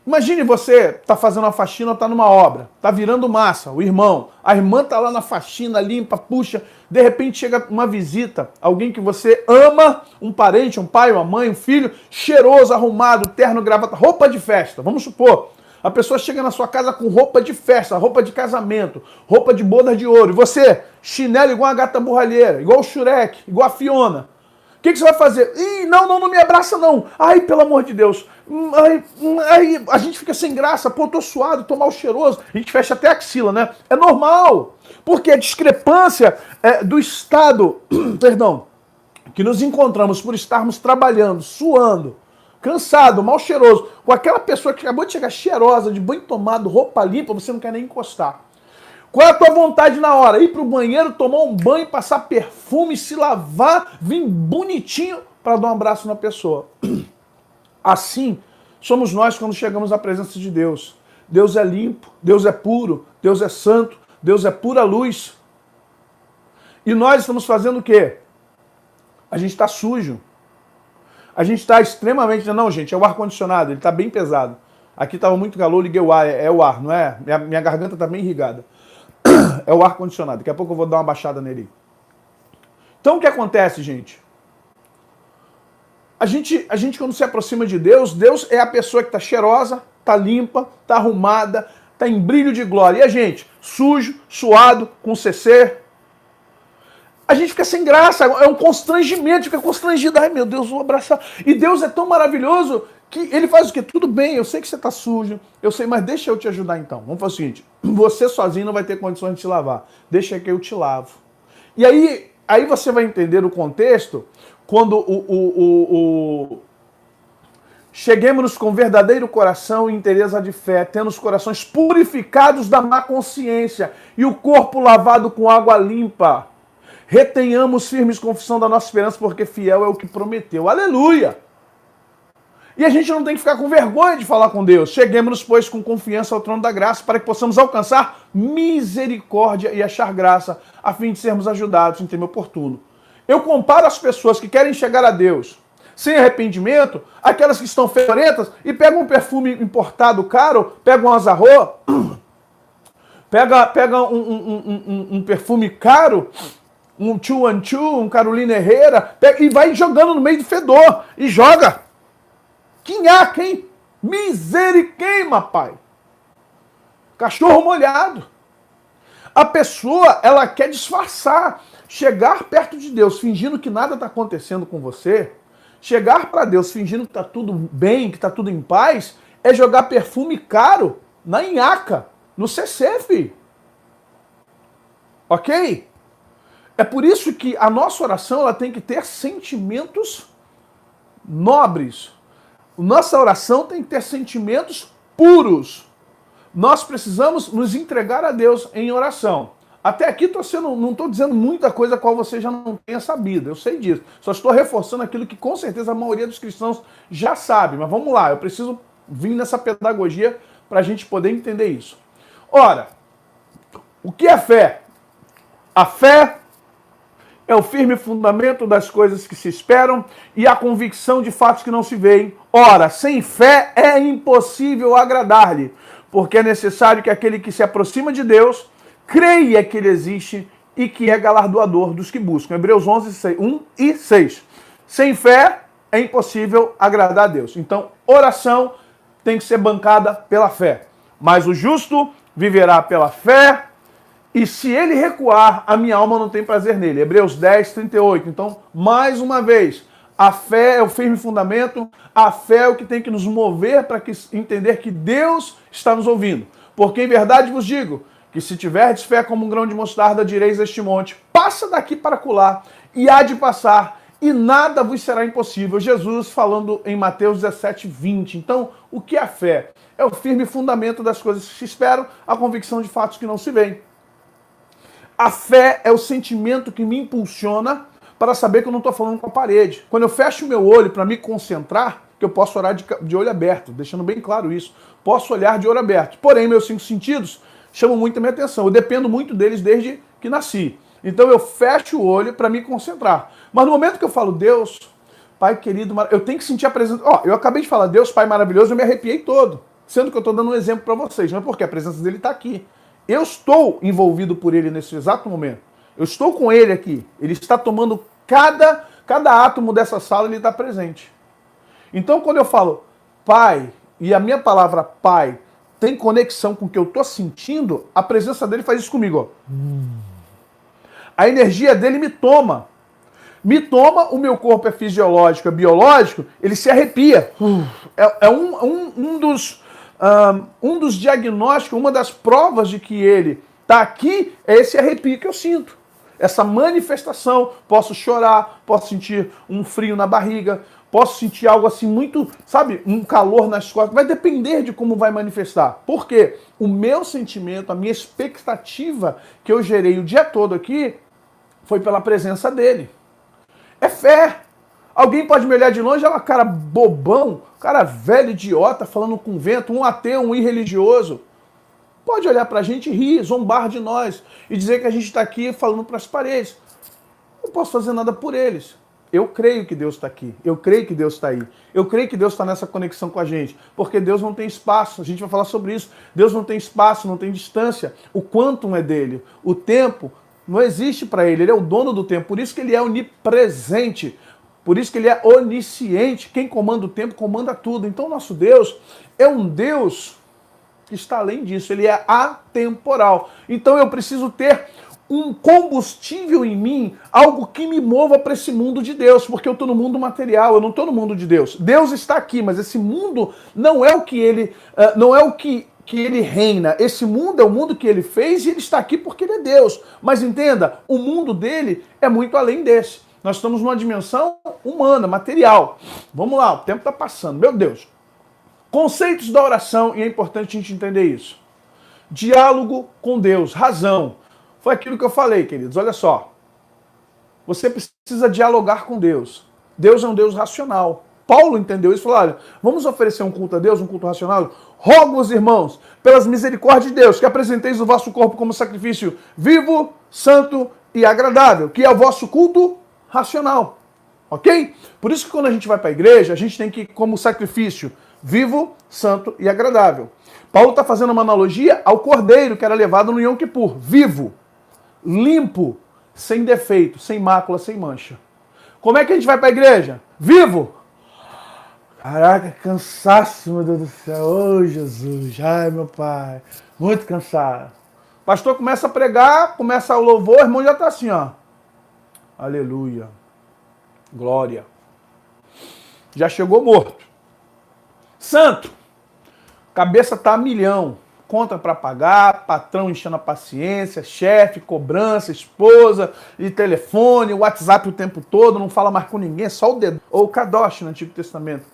Imagine você tá fazendo uma faxina, tá numa obra, tá virando massa, o irmão, a irmã tá lá na faxina, limpa, puxa, de repente chega uma visita, alguém que você ama, um parente, um pai, uma mãe, um filho, cheiroso, arrumado, terno, gravata, roupa de festa, vamos supor. A pessoa chega na sua casa com roupa de festa, roupa de casamento, roupa de bodas de ouro, e você, chinelo igual a gata borralheira, igual o Shurek, igual a Fiona. O que você vai fazer? Ih, não me abraça não. Ai, pelo amor de Deus. Ai, a gente fica sem graça. Pô, tô suado, tô mal cheiroso. A gente fecha até a axila, né? É normal. Porque a discrepância do estado, perdão, que nos encontramos por estarmos trabalhando, suando, cansado, mal cheiroso, com aquela pessoa que acabou de chegar cheirosa, de banho tomado, roupa limpa, você não quer nem encostar. Qual é a tua vontade na hora? Ir pro banheiro, tomar um banho, passar perfume, se lavar, vir bonitinho para dar um abraço na pessoa. Assim somos nós quando chegamos à presença de Deus. Deus é limpo, Deus é puro, Deus é santo, Deus é pura luz. E nós estamos fazendo o quê? A gente está sujo. A gente está extremamente... Não, gente, é o ar-condicionado, ele está bem pesado. Aqui estava muito calor, liguei o ar, é o ar, não é? Minha garganta está bem irrigada. É o ar-condicionado. Daqui a pouco eu vou dar uma baixada nele. Então o que acontece, gente? A gente quando se aproxima de Deus, Deus é a pessoa que está cheirosa, está limpa, está arrumada, está em brilho de glória. E a gente, sujo, suado, com CC, a gente fica sem graça, é um constrangimento, fica constrangido. Ai meu Deus, vou abraçar. E Deus é tão maravilhoso que ele faz o quê? Tudo bem, eu sei que você está sujo, eu sei, mas deixa eu te ajudar então. Vamos fazer o seguinte, você sozinho não vai ter condições de se lavar, deixa que eu te lavo. E aí você vai entender o contexto quando cheguemos com verdadeiro coração e inteireza de fé, tendo os corações purificados da má consciência e o corpo lavado com água limpa. Retenhamos firmes confissão da nossa esperança, porque fiel é o que prometeu. Aleluia! E a gente não tem que ficar com vergonha de falar com Deus. Cheguemos, pois, com confiança ao trono da graça, para que possamos alcançar misericórdia e achar graça, a fim de sermos ajudados em tempo oportuno. Eu comparo as pessoas que querem chegar a Deus sem arrependimento, aquelas que estão fedorentas e pegam um perfume importado caro, pegam um azarro, pega um perfume caro, um Chuanchu, um Carolina Herrera, e vai jogando no meio do fedor, e joga. Quinhaca, hein? Miseriqueima, pai. Cachorro molhado. A pessoa, ela quer disfarçar. Chegar perto de Deus fingindo que nada está acontecendo com você, chegar para Deus fingindo que está tudo bem, que está tudo em paz, é jogar perfume caro na nhaca, no CC, filho. Ok? É por isso que a nossa oração ela tem que ter sentimentos nobres. Nossa oração tem que ter sentimentos puros. Nós precisamos nos entregar a Deus em oração. Até aqui não estou dizendo muita coisa a qual você já não tenha sabido, eu sei disso. Só estou reforçando aquilo que com certeza a maioria dos cristãos já sabe. Mas vamos lá, eu preciso vir nessa pedagogia para a gente poder entender isso. Ora, o que é fé? A fé é o firme fundamento das coisas que se esperam e a convicção de fatos que não se veem. Ora, sem fé é impossível agradar-lhe, porque é necessário que aquele que se aproxima de Deus creia que ele existe e que é galardoador dos que buscam. Hebreus 11, 1 e 6. Sem fé é impossível agradar a Deus. Então, oração tem que ser bancada pela fé. Mas o justo viverá pela fé, e se ele recuar, a minha alma não tem prazer nele. Hebreus 10, 38. Então, mais uma vez, a fé é o firme fundamento, a fé é o que tem que nos mover para entender que Deus está nos ouvindo. Porque em verdade vos digo, que se tiverdes fé como um grão de mostarda, direis a este monte, passa daqui para acolá, e há de passar, e nada vos será impossível. Jesus falando em Mateus 17, 20. Então, o que é a fé? É o firme fundamento das coisas que se esperam, a convicção de fatos que não se veem. A fé é o sentimento que me impulsiona para saber que eu não estou falando com a parede. Quando eu fecho o meu olho para me concentrar, que eu posso orar de olho aberto, deixando bem claro isso. Posso olhar de olho aberto. Porém, meus 5 sentidos chamam muito a minha atenção. Eu dependo muito deles desde que nasci. Então eu fecho o olho para me concentrar. Mas no momento que eu falo, Deus, Pai querido, eu tenho que sentir a presença. Eu acabei de falar, Deus, Pai maravilhoso, eu me arrepiei todo. Sendo que eu estou dando um exemplo para vocês, não é porque a presença dele está aqui. Eu estou envolvido por ele nesse exato momento. Eu estou com ele aqui. Ele está tomando cada átomo dessa sala, ele está presente. Então, quando eu falo Pai, e a minha palavra Pai tem conexão com o que eu estou sentindo, a presença dele faz isso comigo. Ó. A energia dele me toma. Me toma, o meu corpo é fisiológico, é biológico, ele se arrepia. É um dos diagnósticos, uma das provas de que ele está aqui, é esse arrepio que eu sinto. Essa manifestação. Posso chorar, posso sentir um frio na barriga, posso sentir algo assim muito, sabe, um calor nas costas. Vai depender de como vai manifestar. Por quê? O meu sentimento, a minha expectativa que eu gerei o dia todo aqui, foi pela presença dele. É fé. Alguém pode me olhar de longe, é uma cara bobão, cara velho, idiota, falando com vento, um ateu, um irreligioso. Pode olhar pra gente e rir, zombar de nós e dizer que a gente está aqui falando para as paredes. Não posso fazer nada por eles. Eu creio que Deus está aqui. Eu creio que Deus está aí. Eu creio que Deus está nessa conexão com a gente. Porque Deus não tem espaço. A gente vai falar sobre isso. Deus não tem espaço, não tem distância. O quantum é dele. O tempo não existe para ele. Ele é o dono do tempo. Por isso que ele é onipresente. Por isso que ele é onisciente. Quem comanda o tempo, comanda tudo. Então, nosso Deus é um Deus que está além disso. Ele é atemporal. Então, eu preciso ter um combustível em mim, algo que me mova para esse mundo de Deus, porque eu estou no mundo material, eu não estou no mundo de Deus. Deus está aqui, mas esse mundo não é o que ele, não é o que ele reina. Esse mundo é o mundo que ele fez e ele está aqui porque ele é Deus. Mas entenda, o mundo dele é muito além desse. Nós estamos numa dimensão humana, material. Vamos lá, o tempo está passando. Meu Deus. Conceitos da oração, e é importante a gente entender isso. Diálogo com Deus, razão. Foi aquilo que eu falei, queridos. Olha só. Você precisa dialogar com Deus. Deus é um Deus racional. Paulo entendeu isso e falou, olha, vamos oferecer um culto a Deus, um culto racional? Rogo-vos, irmãos, pelas misericórdias de Deus, que apresenteis o vosso corpo como sacrifício vivo, santo e agradável, que é o vosso culto racional. Ok? Por isso que quando a gente vai para a igreja, a gente tem que ir como sacrifício vivo, santo e agradável. Paulo está fazendo uma analogia ao cordeiro que era levado no Yom Kippur, vivo, limpo, sem defeito, sem mácula, sem mancha. Como é que a gente vai para a igreja? Vivo! Caraca, cansaço, meu Deus do céu. Ô, Jesus, ai, meu pai, muito cansado. O pastor começa a pregar, começa o louvor, o irmão já está assim, ó. Aleluia. Glória. Já chegou morto. Santo. Cabeça tá a milhão. Conta para pagar, patrão enchendo a paciência, chefe, cobrança, esposa, e telefone, WhatsApp o tempo todo, não fala mais com ninguém, só o dedo. Ou o Kadosh no Antigo Testamento.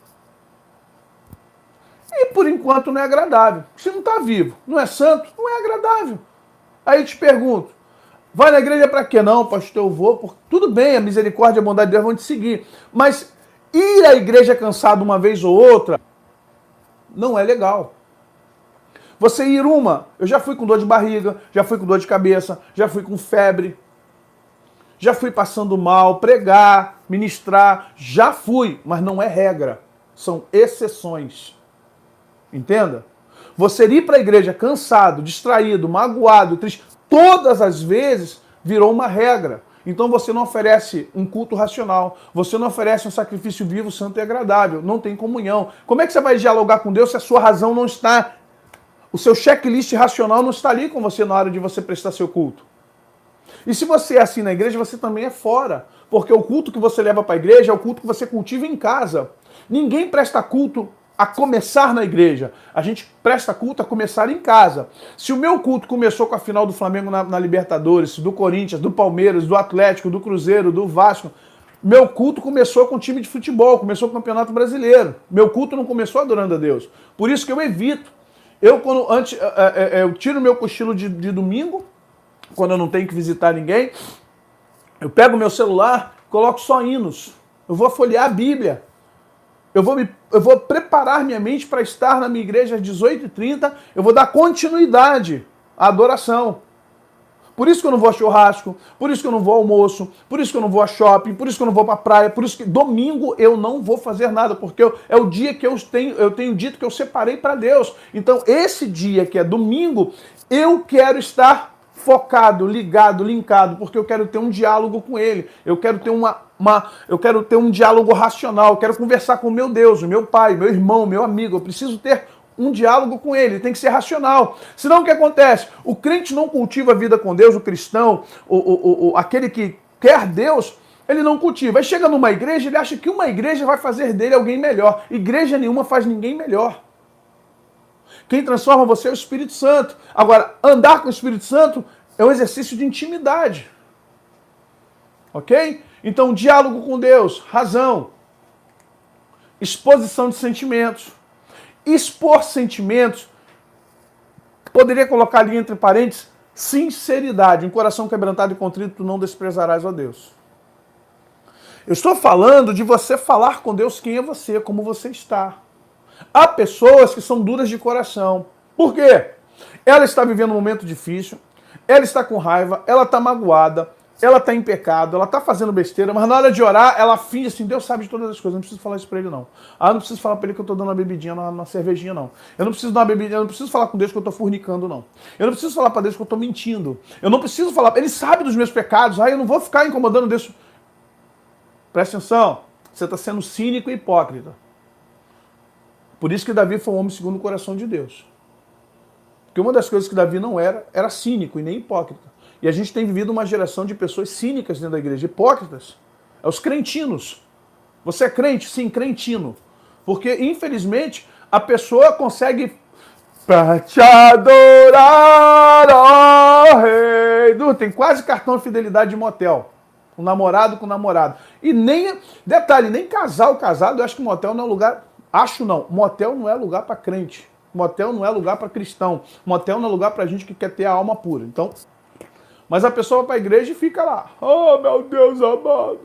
E por enquanto não é agradável. Se não está vivo, não é santo, não é agradável. Aí eu te pergunto, vai na igreja para quê? Não, pastor, eu vou. Porque... Tudo bem, a misericórdia e a bondade de Deus vão te seguir. Mas ir à igreja cansado uma vez ou outra não é legal. Você ir eu já fui com dor de barriga, já fui com dor de cabeça, já fui com febre, já fui passando mal, pregar, ministrar, já fui, mas não é regra. São exceções. Entenda? Você ir para a igreja cansado, distraído, magoado, triste, todas as vezes virou uma regra. Então você não oferece um culto racional, você não oferece um sacrifício vivo, santo e agradável, não tem comunhão. Como é que você vai dialogar com Deus se a sua razão não está, o seu checklist racional não está ali com você na hora de você prestar seu culto? E se você é assim na igreja, você também é fora, porque o culto que você leva para a igreja é o culto que você cultiva em casa. Ninguém presta culto a começar na igreja. A gente presta culto a começar em casa. Se o meu culto começou com a final do Flamengo na Libertadores, do Corinthians, do Palmeiras, do Atlético, do Cruzeiro, do Vasco, meu culto começou com time de futebol, começou com o Campeonato Brasileiro. Meu culto não começou adorando a Deus. Por isso que eu evito. Eu tiro meu cochilo de domingo, quando eu não tenho que visitar ninguém, eu pego meu celular coloco só hinos. Eu vou folhear a Bíblia. Eu vou preparar minha mente para estar na minha igreja às 18h30. Eu vou dar continuidade à adoração. Por isso que eu não vou a churrasco, por isso que eu não vou ao almoço, por isso que eu não vou a shopping, por isso que eu não vou para a praia, por isso que domingo eu não vou fazer nada, porque é o dia que eu tenho dito que eu separei para Deus. Então esse dia que é domingo, eu quero estar focado, ligado, linkado, porque eu quero ter um diálogo com Ele, eu quero ter eu quero ter um diálogo racional, eu quero conversar com o meu Deus, o meu pai, meu irmão, meu amigo, eu preciso ter um diálogo com ele, tem que ser racional. Senão o que acontece? O crente não cultiva a vida com Deus, o cristão, aquele que quer Deus, ele não cultiva. Aí chega numa igreja, ele acha que uma igreja vai fazer dele alguém melhor. Igreja nenhuma faz ninguém melhor. Quem transforma você é o Espírito Santo. Agora, andar com o Espírito Santo é um exercício de intimidade. Ok? Então, diálogo com Deus, razão, exposição de sentimentos. Expor sentimentos, poderia colocar ali entre parênteses, sinceridade. Um coração quebrantado e contrito tu não desprezarás, ó Deus. Eu estou falando de você falar com Deus quem é você, como você está. Há pessoas que são duras de coração. Por quê? Ela está vivendo um momento difícil, ela está com raiva, ela está magoada, ela está em pecado, ela está fazendo besteira, mas na hora de orar, ela finge assim, Deus sabe de todas as coisas, eu não preciso falar isso para ele, não. Eu não preciso falar para ele que eu estou dando uma bebidinha, uma cervejinha, não. Eu não preciso dar uma bebidinha, eu não preciso falar com Deus que eu estou fornicando, não. Eu não preciso falar para Deus que eu estou mentindo. Eu não preciso falar, ele sabe dos meus pecados, eu não vou ficar incomodando Deus. Presta atenção, você está sendo cínico e hipócrita. Por isso que Davi foi um homem segundo o coração de Deus. Porque uma das coisas que Davi não era cínico e nem hipócrita. E a gente tem vivido uma geração de pessoas cínicas dentro da igreja, hipócritas. É os crentinos. Você é crente? Sim, crentino. Porque, infelizmente, a pessoa consegue pra te adorar, ó rei. Tem quase cartão de fidelidade de motel. Um namorado com namorado. E nem, detalhe, nem casado, eu acho que motel não é lugar... Acho não, motel não é lugar para crente. Motel não é lugar para cristão. Motel não é lugar para gente que quer ter a alma pura. Então... Mas a pessoa vai para a igreja e fica lá. Oh, meu Deus amado.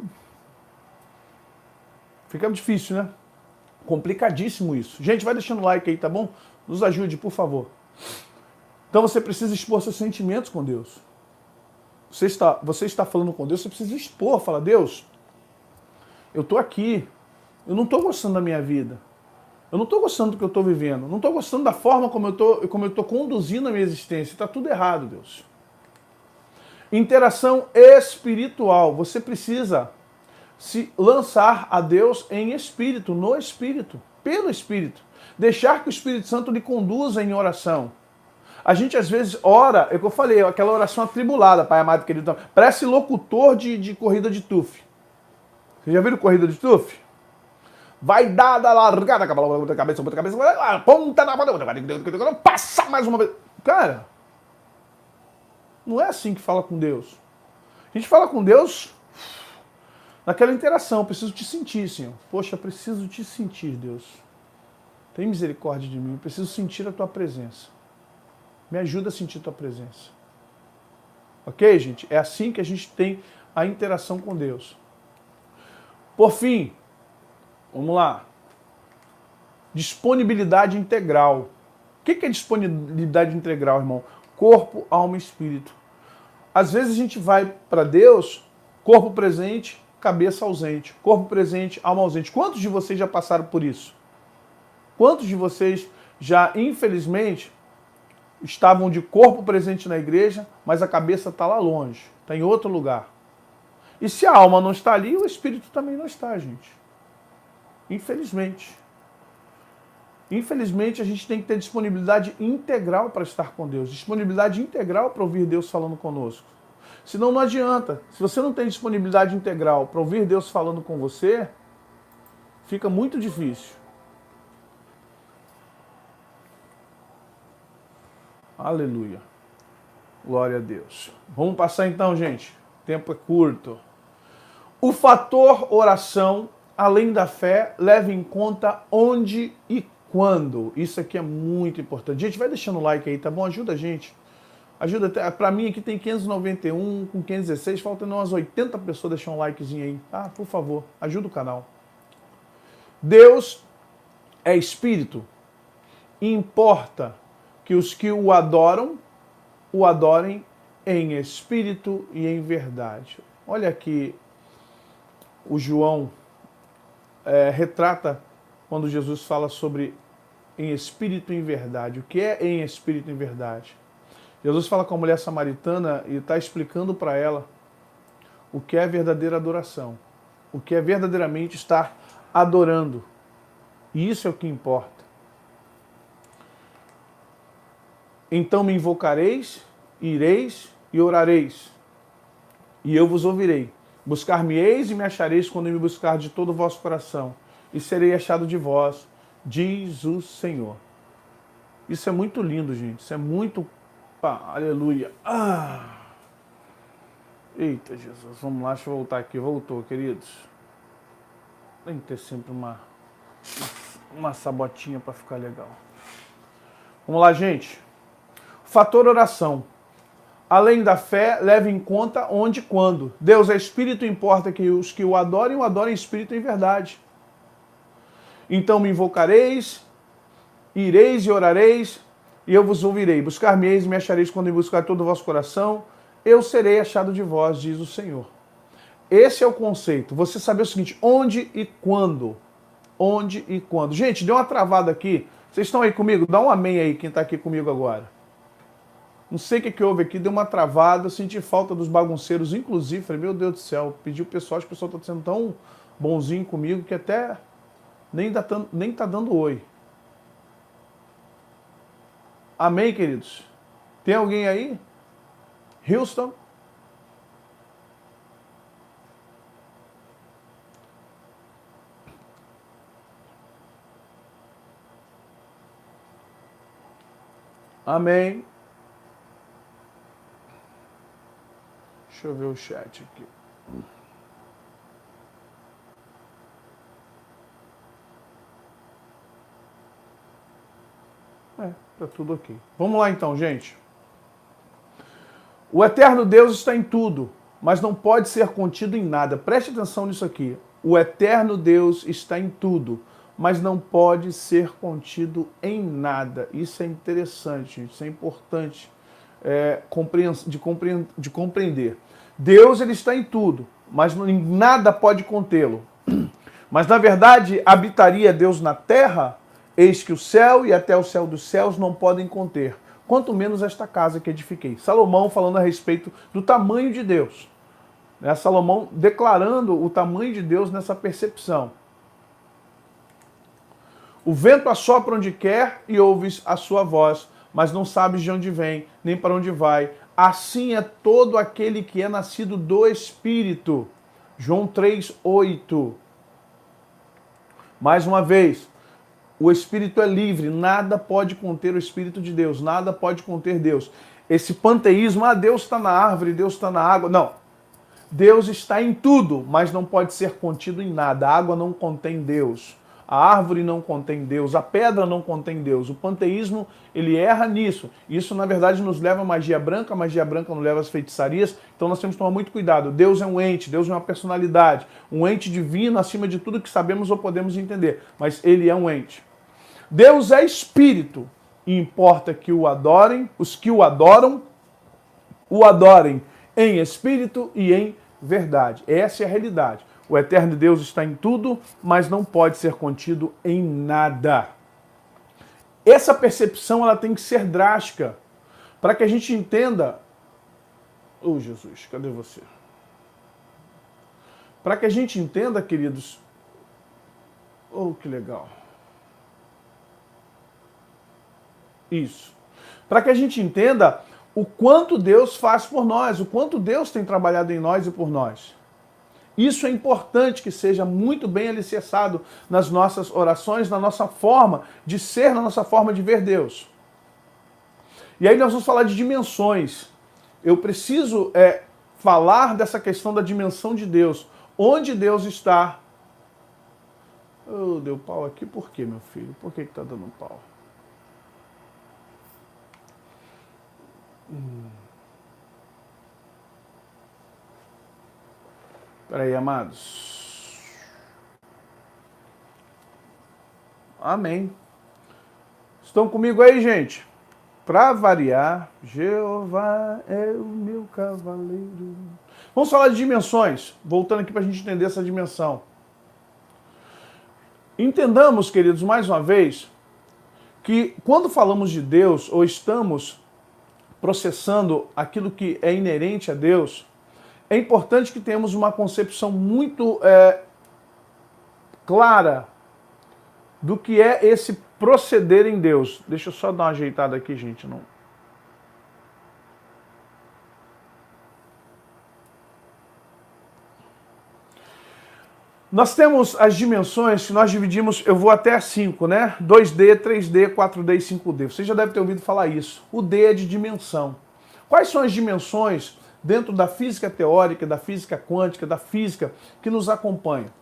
Fica difícil, né? Complicadíssimo isso. Gente, vai deixando o like aí, tá bom? Nos ajude, por favor. Então você precisa expor seus sentimentos com Deus. Você está falando com Deus, você precisa expor. Fala, Deus, eu estou aqui. Eu não estou gostando da minha vida. Eu não estou gostando do que eu estou vivendo. Não estou gostando da forma como eu estou conduzindo a minha existência. Está tudo errado, Deus. Interação espiritual. Você precisa se lançar a Deus em espírito, no espírito, pelo espírito. Deixar que o Espírito Santo lhe conduza em oração. A gente às vezes ora, é o que eu falei, aquela oração atribulada, Pai amado querido. Parece locutor de corrida de TUF. Vocês já viram corrida de TUF? Vai dar da largada, cabeça, ponta na ponta, passa mais uma vez. Cara, não é assim que fala com Deus. A gente fala com Deus naquela interação. Preciso te sentir, Senhor. Poxa, preciso te sentir, Deus. Tem misericórdia de mim. Eu preciso sentir a tua presença. Me ajuda a sentir a tua presença. Ok, gente? É assim que a gente tem a interação com Deus. Por fim, vamos lá. Disponibilidade integral. O que é disponibilidade integral, irmão? Corpo, alma e espírito. Às vezes a gente vai para Deus, corpo presente, cabeça ausente. Corpo presente, alma ausente. Quantos de vocês já passaram por isso? Quantos de vocês já, infelizmente, estavam de corpo presente na igreja, mas a cabeça está lá longe, está em outro lugar? E se a alma não está ali, o espírito também não está, gente. Infelizmente. Infelizmente, a gente tem que ter disponibilidade integral para estar com Deus. Disponibilidade integral para ouvir Deus falando conosco. Senão não adianta. Se você não tem disponibilidade integral para ouvir Deus falando com você, fica muito difícil. Aleluia. Glória a Deus. Vamos passar então, gente. O tempo é curto. O fator oração, além da fé, leva em conta onde e quando. Isso aqui é muito importante. Gente, vai deixando o like aí, tá bom? Ajuda a gente Ajuda, para mim aqui tem 591 com 516, faltam umas 80 pessoas, deixar um likezinho aí. Ah, por favor, ajuda o canal. Deus é espírito. Importa que os que o adorem em espírito e em verdade. Olha aqui, o João retrata quando Jesus fala sobre em espírito e em verdade. O que é em espírito e em verdade? Jesus fala com a mulher samaritana e está explicando para ela o que é verdadeira adoração. O que é verdadeiramente estar adorando. E isso é o que importa. Então me invocareis, ireis e orareis, e eu vos ouvirei. Buscar-me-eis e me achareis quando me buscar de todo o vosso coração, e serei achado de vós, diz o Senhor. Isso é muito lindo, gente. Isso é muito... aleluia. Eita, Jesus. Vamos lá, deixa eu voltar aqui. Voltou, queridos. Tem que ter sempre uma sabotinha para ficar legal. Vamos lá, gente. Fator oração. Além da fé, leve em conta onde e quando. Deus é espírito, importa que os que o adorem em espírito e em verdade. Então me invocareis, ireis e orareis, e eu vos ouvirei. Buscar-me-eis e me achareis quando me buscar todo o vosso coração. Eu serei achado de vós, diz o Senhor. Esse é o conceito. Você saber o seguinte, onde e quando. Onde e quando. Gente, deu uma travada aqui. Vocês estão aí comigo? Dá um amém aí, quem está aqui comigo agora. Não sei o que houve aqui, deu uma travada, eu senti falta dos bagunceiros, inclusive, falei, meu Deus do céu, pedi o pessoal, acho que o pessoal está sendo tão bonzinho comigo que até nem tá dando oi. Amém, queridos? Tem alguém aí? Houston? Amém. Deixa eu ver o chat aqui. Tá tudo ok. Vamos lá então, gente. O eterno Deus está em tudo, mas não pode ser contido em nada. Preste atenção nisso aqui. O eterno Deus está em tudo, mas não pode ser contido em nada. Isso é interessante, gente. Isso é importante de compreender. Deus ele está em tudo, mas em nada pode contê-lo. Mas na verdade, habitaria Deus na terra? Eis que o céu e até o céu dos céus não podem conter, quanto menos esta casa que edifiquei. Salomão falando a respeito do tamanho de Deus. Salomão declarando o tamanho de Deus nessa percepção. O vento assopra onde quer e ouves a sua voz, mas não sabes de onde vem, nem para onde vai. Assim é todo aquele que é nascido do Espírito. João 3:8. Mais uma vez, o Espírito é livre, nada pode conter o Espírito de Deus, nada pode conter Deus. Esse panteísmo, Deus está na árvore, Deus está na água. Não. Deus está em tudo, mas não pode ser contido em nada. A água não contém Deus. A árvore não contém Deus, a pedra não contém Deus. O panteísmo, ele erra nisso. Isso, na verdade, nos leva à magia branca nos leva às feitiçarias. Então nós temos que tomar muito cuidado. Deus é um ente, Deus é uma personalidade, um ente divino acima de tudo que sabemos ou podemos entender. Mas ele é um ente. Deus é espírito e importa que o adorem, os que o adorem em espírito e em verdade. Essa é a realidade. O eterno Deus está em tudo, mas não pode ser contido em nada. Essa percepção ela tem que ser drástica para que a gente entenda... Oh, Jesus, cadê você? Para que a gente entenda, queridos... Oh, que legal. Isso. Para que a gente entenda o quanto Deus faz por nós, o quanto Deus tem trabalhado em nós e por nós. Isso é importante que seja muito bem alicerçado nas nossas orações, na nossa forma de ser, na nossa forma de ver Deus. E aí nós vamos falar de dimensões. Eu preciso falar dessa questão da dimensão de Deus. Onde Deus está? Oh, deu pau aqui, por quê, meu filho? Por que está dando pau? Espera aí, amados. Amém. Estão comigo aí, gente? Para variar, Jeová é o meu cavaleiro. Vamos falar de dimensões. Voltando aqui para a gente entender essa dimensão. Entendamos, queridos, mais uma vez, que quando falamos de Deus, ou estamos processando aquilo que é inerente a Deus, é importante que tenhamos uma concepção muito clara do que é esse proceder em Deus. Deixa eu só dar uma ajeitada aqui, gente. Não... Nós temos as dimensões que nós dividimos, eu vou até 5, né? 2D, 3D, 4D e 5D. Você já deve ter ouvido falar isso. O D é de dimensão. Quais são as dimensões dentro da física teórica, da física quântica, da física que nos acompanha?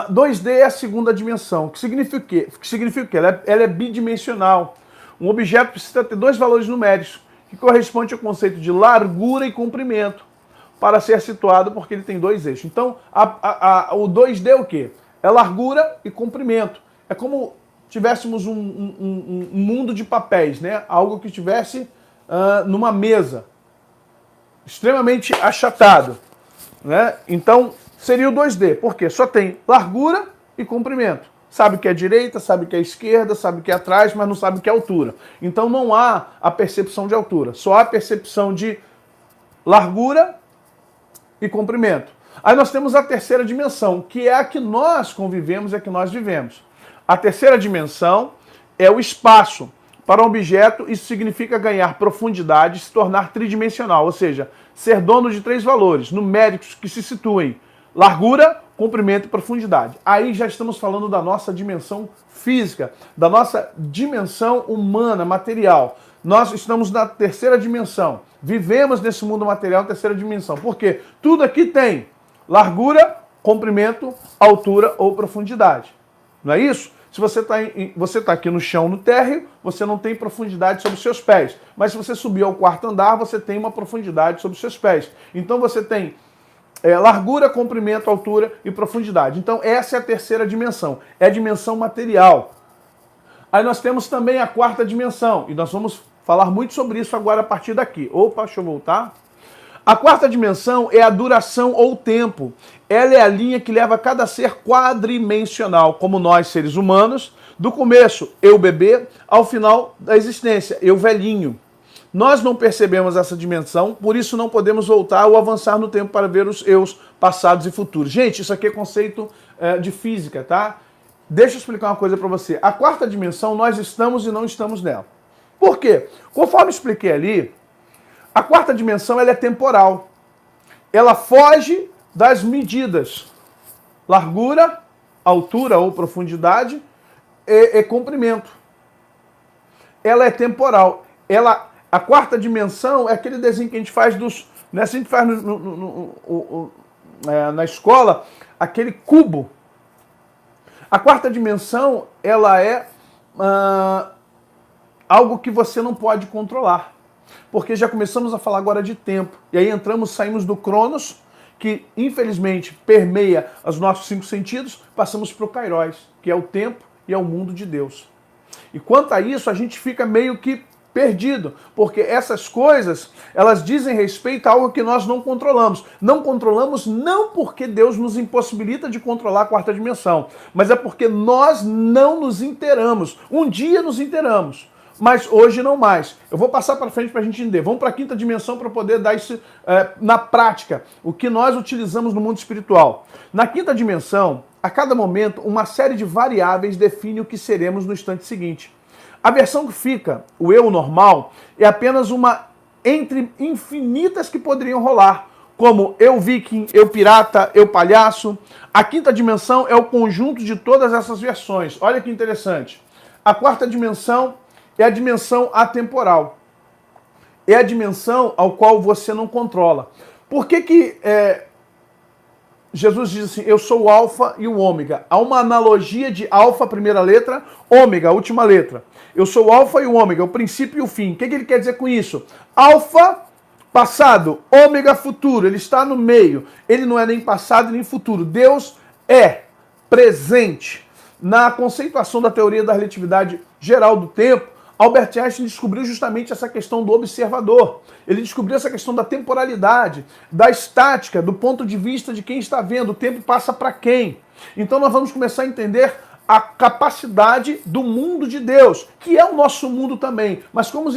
2D é a segunda dimensão. Que significa o quê? Que significa o quê? Ela é bidimensional. Um objeto precisa ter dois valores numéricos, que correspondem ao conceito de largura e comprimento, para ser situado, porque ele tem dois eixos. Então, o 2D é o quê? É largura e comprimento. É como tivéssemos um mundo de papéis, né? Algo que estivesse numa mesa, extremamente achatado, né? Então, seria o 2D. Por quê? Só tem largura e comprimento. Sabe o que é direita, sabe o que é esquerda, sabe o que é atrás, mas não sabe o que é altura. Então, não há a percepção de altura. Só há a percepção de largura e comprimento. Aí nós temos a terceira dimensão, que é a que nós convivemos, é a que nós vivemos. A terceira dimensão é o espaço. Para um objeto, isso significa ganhar profundidade e se tornar tridimensional, ou seja, ser dono de três valores numéricos que se situem: largura, comprimento e profundidade. Aí já estamos falando da nossa dimensão física, da nossa dimensão humana, material. Nós estamos na terceira dimensão. Vivemos nesse mundo material, terceira dimensão. Por quê? Tudo aqui tem largura, comprimento, altura ou profundidade. Não é isso? Se você tá aqui no chão, no térreo, você não tem profundidade sobre os seus pés. Mas se você subir ao quarto andar, você tem uma profundidade sobre os seus pés. Então você tem largura, comprimento, altura e profundidade. Então essa é a terceira dimensão. É a dimensão material. Aí nós temos também a quarta dimensão. E nós vamos falar muito sobre isso agora a partir daqui. Opa, deixa eu voltar. A quarta dimensão é a duração ou tempo. Ela é a linha que leva cada ser quadrimensional, como nós, seres humanos, do começo, eu bebê, ao final da existência, eu velhinho. Nós não percebemos essa dimensão, por isso não podemos voltar ou avançar no tempo para ver os eus passados e futuros. Gente, isso aqui é conceito de física, tá? Deixa eu explicar uma coisa para você. A quarta dimensão, nós estamos e não estamos nela. Por quê? Conforme expliquei ali, a quarta dimensão ela é temporal. Ela foge das medidas largura, altura ou profundidade e comprimento. Ela é temporal. A quarta dimensão é aquele desenho que a gente faz dos... Né, assim a gente faz na escola, aquele cubo. A quarta dimensão, ela é algo que você não pode controlar. Porque já começamos a falar agora de tempo. E aí saímos do Cronos, que infelizmente permeia os nossos 5 sentidos, passamos para o Kairos, que é o tempo e é o mundo de Deus. E quanto a isso, a gente fica meio que perdido, porque essas coisas, elas dizem respeito a algo que nós não controlamos. Não controlamos não porque Deus nos impossibilita de controlar a quarta dimensão, mas é porque nós não nos inteiramos. Um dia nos inteiramos, mas hoje não mais. Eu vou passar para frente para a gente entender. Vamos para a quinta dimensão para poder dar isso na prática, o que nós utilizamos no mundo espiritual. Na quinta dimensão, a cada momento, uma série de variáveis define o que seremos no instante seguinte. A versão que fica, o eu normal, é apenas uma entre infinitas que poderiam rolar, como eu viking, eu pirata, eu palhaço. A quinta dimensão é o conjunto de todas essas versões. Olha que interessante. A quarta dimensão é a dimensão atemporal. É a dimensão ao qual você não controla. Por que Jesus diz assim, eu sou o alfa e o ômega. Há uma analogia de alfa, primeira letra, ômega, última letra. Eu sou o alfa e o ômega, o princípio e o fim. O que ele quer dizer com isso? Alfa, passado, ômega, futuro. Ele está no meio. Ele não é nem passado nem futuro. Deus é presente. Na conceituação da teoria da relatividade geral do tempo, Albert Einstein descobriu justamente essa questão do observador. Ele descobriu essa questão da temporalidade, da estática, do ponto de vista de quem está vendo. O tempo passa para quem? Então nós vamos começar a entender a capacidade do mundo de Deus, que é o nosso mundo também. Mas como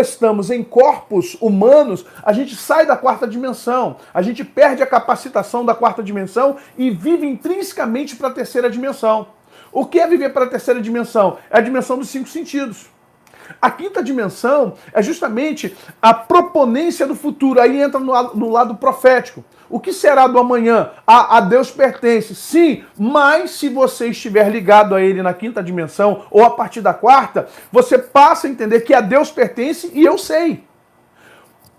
estamos em corpos humanos, a gente sai da quarta dimensão, a gente perde a capacitação da quarta dimensão e vive intrinsecamente para a terceira dimensão. O que é viver para a terceira dimensão? É a dimensão dos 5 sentidos. A quinta dimensão é justamente a proponência do futuro. Aí entra no lado profético. O que será do amanhã? A Deus pertence, sim, mas se você estiver ligado a Ele na quinta dimensão ou a partir da quarta, você passa a entender que a Deus pertence e eu sei.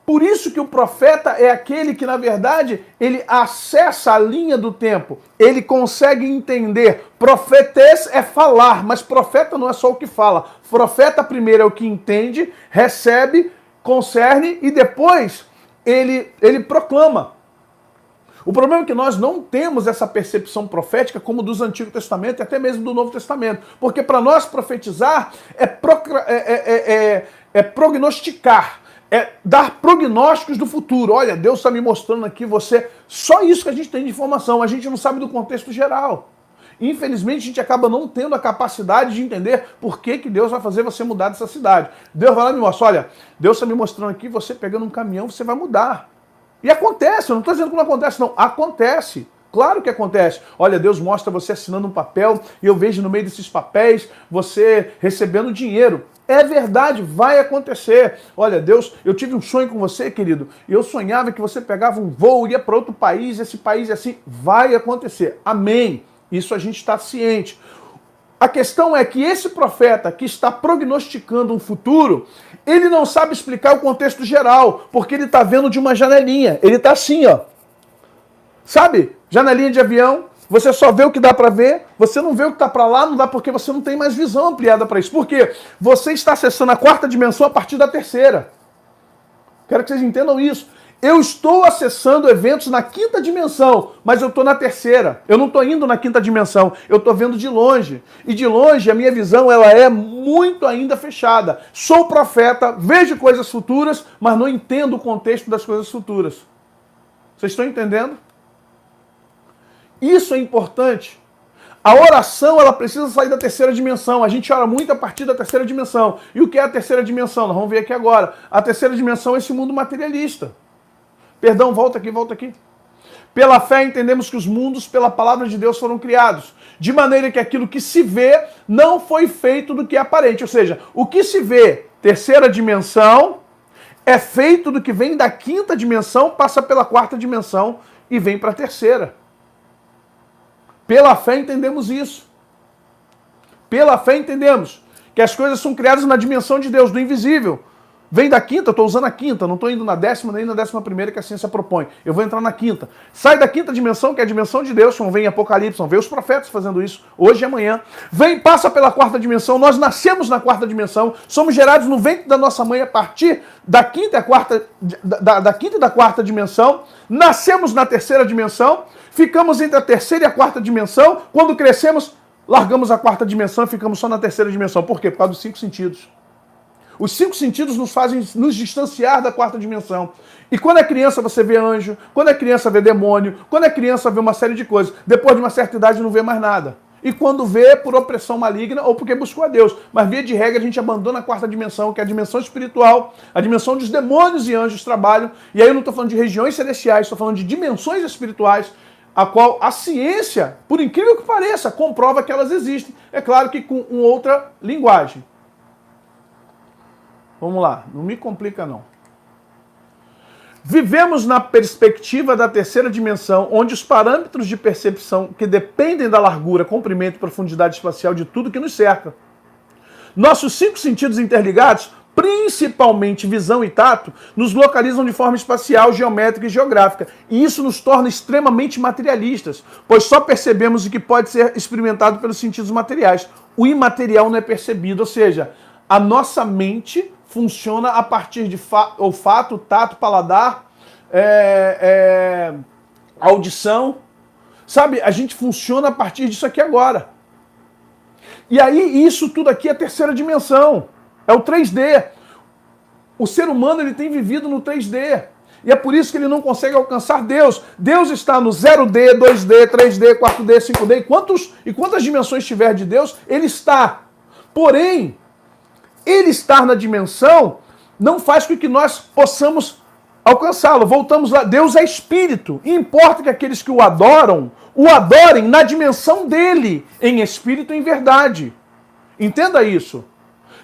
Por isso que o profeta é aquele que, na verdade, ele acessa a linha do tempo. Ele consegue entender. Profetes é falar, mas profeta não é só o que fala. Profeta primeiro é o que entende, recebe, concerne e depois ele proclama. O problema é que nós não temos essa percepção profética como dos Antigo Testamento e até mesmo do Novo Testamento. Porque para nós profetizar é prognosticar. É dar prognósticos do futuro. Olha, Deus está me mostrando aqui você. Só isso que a gente tem de informação. A gente não sabe do contexto geral. Infelizmente, a gente acaba não tendo a capacidade de entender por que Deus vai fazer você mudar dessa cidade. Deus vai lá e me mostra, olha, Deus está me mostrando aqui, você pegando um caminhão, você vai mudar. E acontece, eu não estou dizendo que não acontece, não. Acontece. Claro que acontece. Olha, Deus mostra você assinando um papel e eu vejo no meio desses papéis você recebendo dinheiro. É verdade, vai acontecer. Olha, Deus, eu tive um sonho com você, querido, e eu sonhava que você pegava um voo, ia para outro país, esse país é assim. Vai acontecer. Amém. Isso a gente está ciente. A questão é que esse profeta que está prognosticando um futuro, ele não sabe explicar o contexto geral, porque ele está vendo de uma janelinha. Ele está assim, ó. Sabe? Janelinha de avião. Você só vê o que dá para ver, você não vê o que está para lá, não dá porque você não tem mais visão ampliada para isso. Por quê? Você está acessando a quarta dimensão a partir da terceira. Quero que vocês entendam isso. Eu estou acessando eventos na quinta dimensão, mas eu estou na terceira. Eu não estou indo na quinta dimensão, eu estou vendo de longe. E de longe a minha visão ela é muito ainda fechada. Sou profeta, vejo coisas futuras, mas não entendo o contexto das coisas futuras. Vocês estão entendendo? Isso é importante. A oração, ela precisa sair da terceira dimensão. A gente ora muito a partir da terceira dimensão. E o que é a terceira dimensão? Nós vamos ver aqui agora. A terceira dimensão é esse mundo materialista. Perdão, volta aqui, volta aqui. Pela fé entendemos que os mundos, pela palavra de Deus, foram criados. De maneira que aquilo que se vê não foi feito do que é aparente. Ou seja, o que se vê, terceira dimensão, é feito do que vem da quinta dimensão, passa pela quarta dimensão e vem para a terceira. Pela fé entendemos isso. Pela fé entendemos que as coisas são criadas na dimensão de Deus, do invisível. Vem da quinta, estou usando a quinta, não estou indo na décima nem na 11ª que a ciência propõe. Eu vou entrar na quinta. Sai da quinta dimensão, que é a dimensão de Deus, vem em Apocalipse, vão ver os profetas fazendo isso, hoje e amanhã. Vem, passa pela quarta dimensão, nós nascemos na quarta dimensão, somos gerados no ventre da nossa mãe a partir da quinta e da quarta dimensão, nascemos na terceira dimensão, ficamos entre a terceira e a quarta dimensão, quando crescemos, largamos a quarta dimensão e ficamos só na terceira dimensão. Por quê? Por causa dos 5 sentidos. Os 5 sentidos nos fazem nos distanciar da quarta dimensão. E quando é criança você vê anjo, quando é criança vê demônio, quando é criança vê uma série de coisas. Depois de uma certa idade não vê mais nada. E quando vê, por opressão maligna ou porque buscou a Deus. Mas via de regra a gente abandona a quarta dimensão, que é a dimensão espiritual, a dimensão onde os demônios e anjos trabalham. E aí eu não estou falando de regiões celestiais, estou falando de dimensões espirituais, a qual a ciência, por incrível que pareça, comprova que elas existem. É claro que com outra linguagem. Vamos lá, não me complica não. Vivemos na perspectiva da terceira dimensão, onde os parâmetros de percepção que dependem da largura, comprimento e profundidade espacial de tudo que nos cerca. Nossos 5 sentidos interligados principalmente visão e tato, nos localizam de forma espacial, geométrica e geográfica. E isso nos torna extremamente materialistas, pois só percebemos o que pode ser experimentado pelos sentidos materiais. O imaterial não é percebido, ou seja, a nossa mente funciona a partir de olfato, tato, paladar, audição. Sabe, a gente funciona a partir disso aqui agora. E aí isso tudo aqui é a terceira dimensão. É o 3D. O ser humano ele tem vivido no 3D. E é por isso que ele não consegue alcançar Deus. Deus está no 0D, 2D, 3D, 4D, 5D. E quantas dimensões tiver de Deus, ele está. Porém, ele estar na dimensão não faz com que nós possamos alcançá-lo. Voltamos lá. Deus é espírito. E importa que aqueles que o adorem na dimensão dele, em espírito e em verdade. Entenda isso.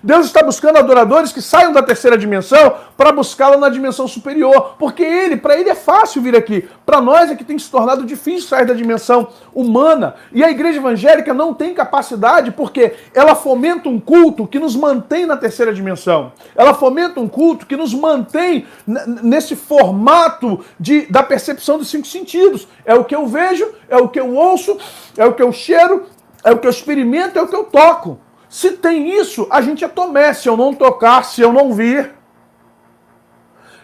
Deus está buscando adoradores que saiam da terceira dimensão para buscá-lo na dimensão superior. Porque para ele é fácil vir aqui. Para nós é que tem se tornado difícil sair da dimensão humana. E a igreja evangélica não tem capacidade porque ela fomenta um culto que nos mantém na terceira dimensão. Ela fomenta um culto que nos mantém nesse formato da percepção dos 5 sentidos. É o que eu vejo, é o que eu ouço, é o que eu cheiro, é o que eu experimento, é o que eu toco. Se tem isso, a gente é Tomé. Se eu não tocar, se eu não vir.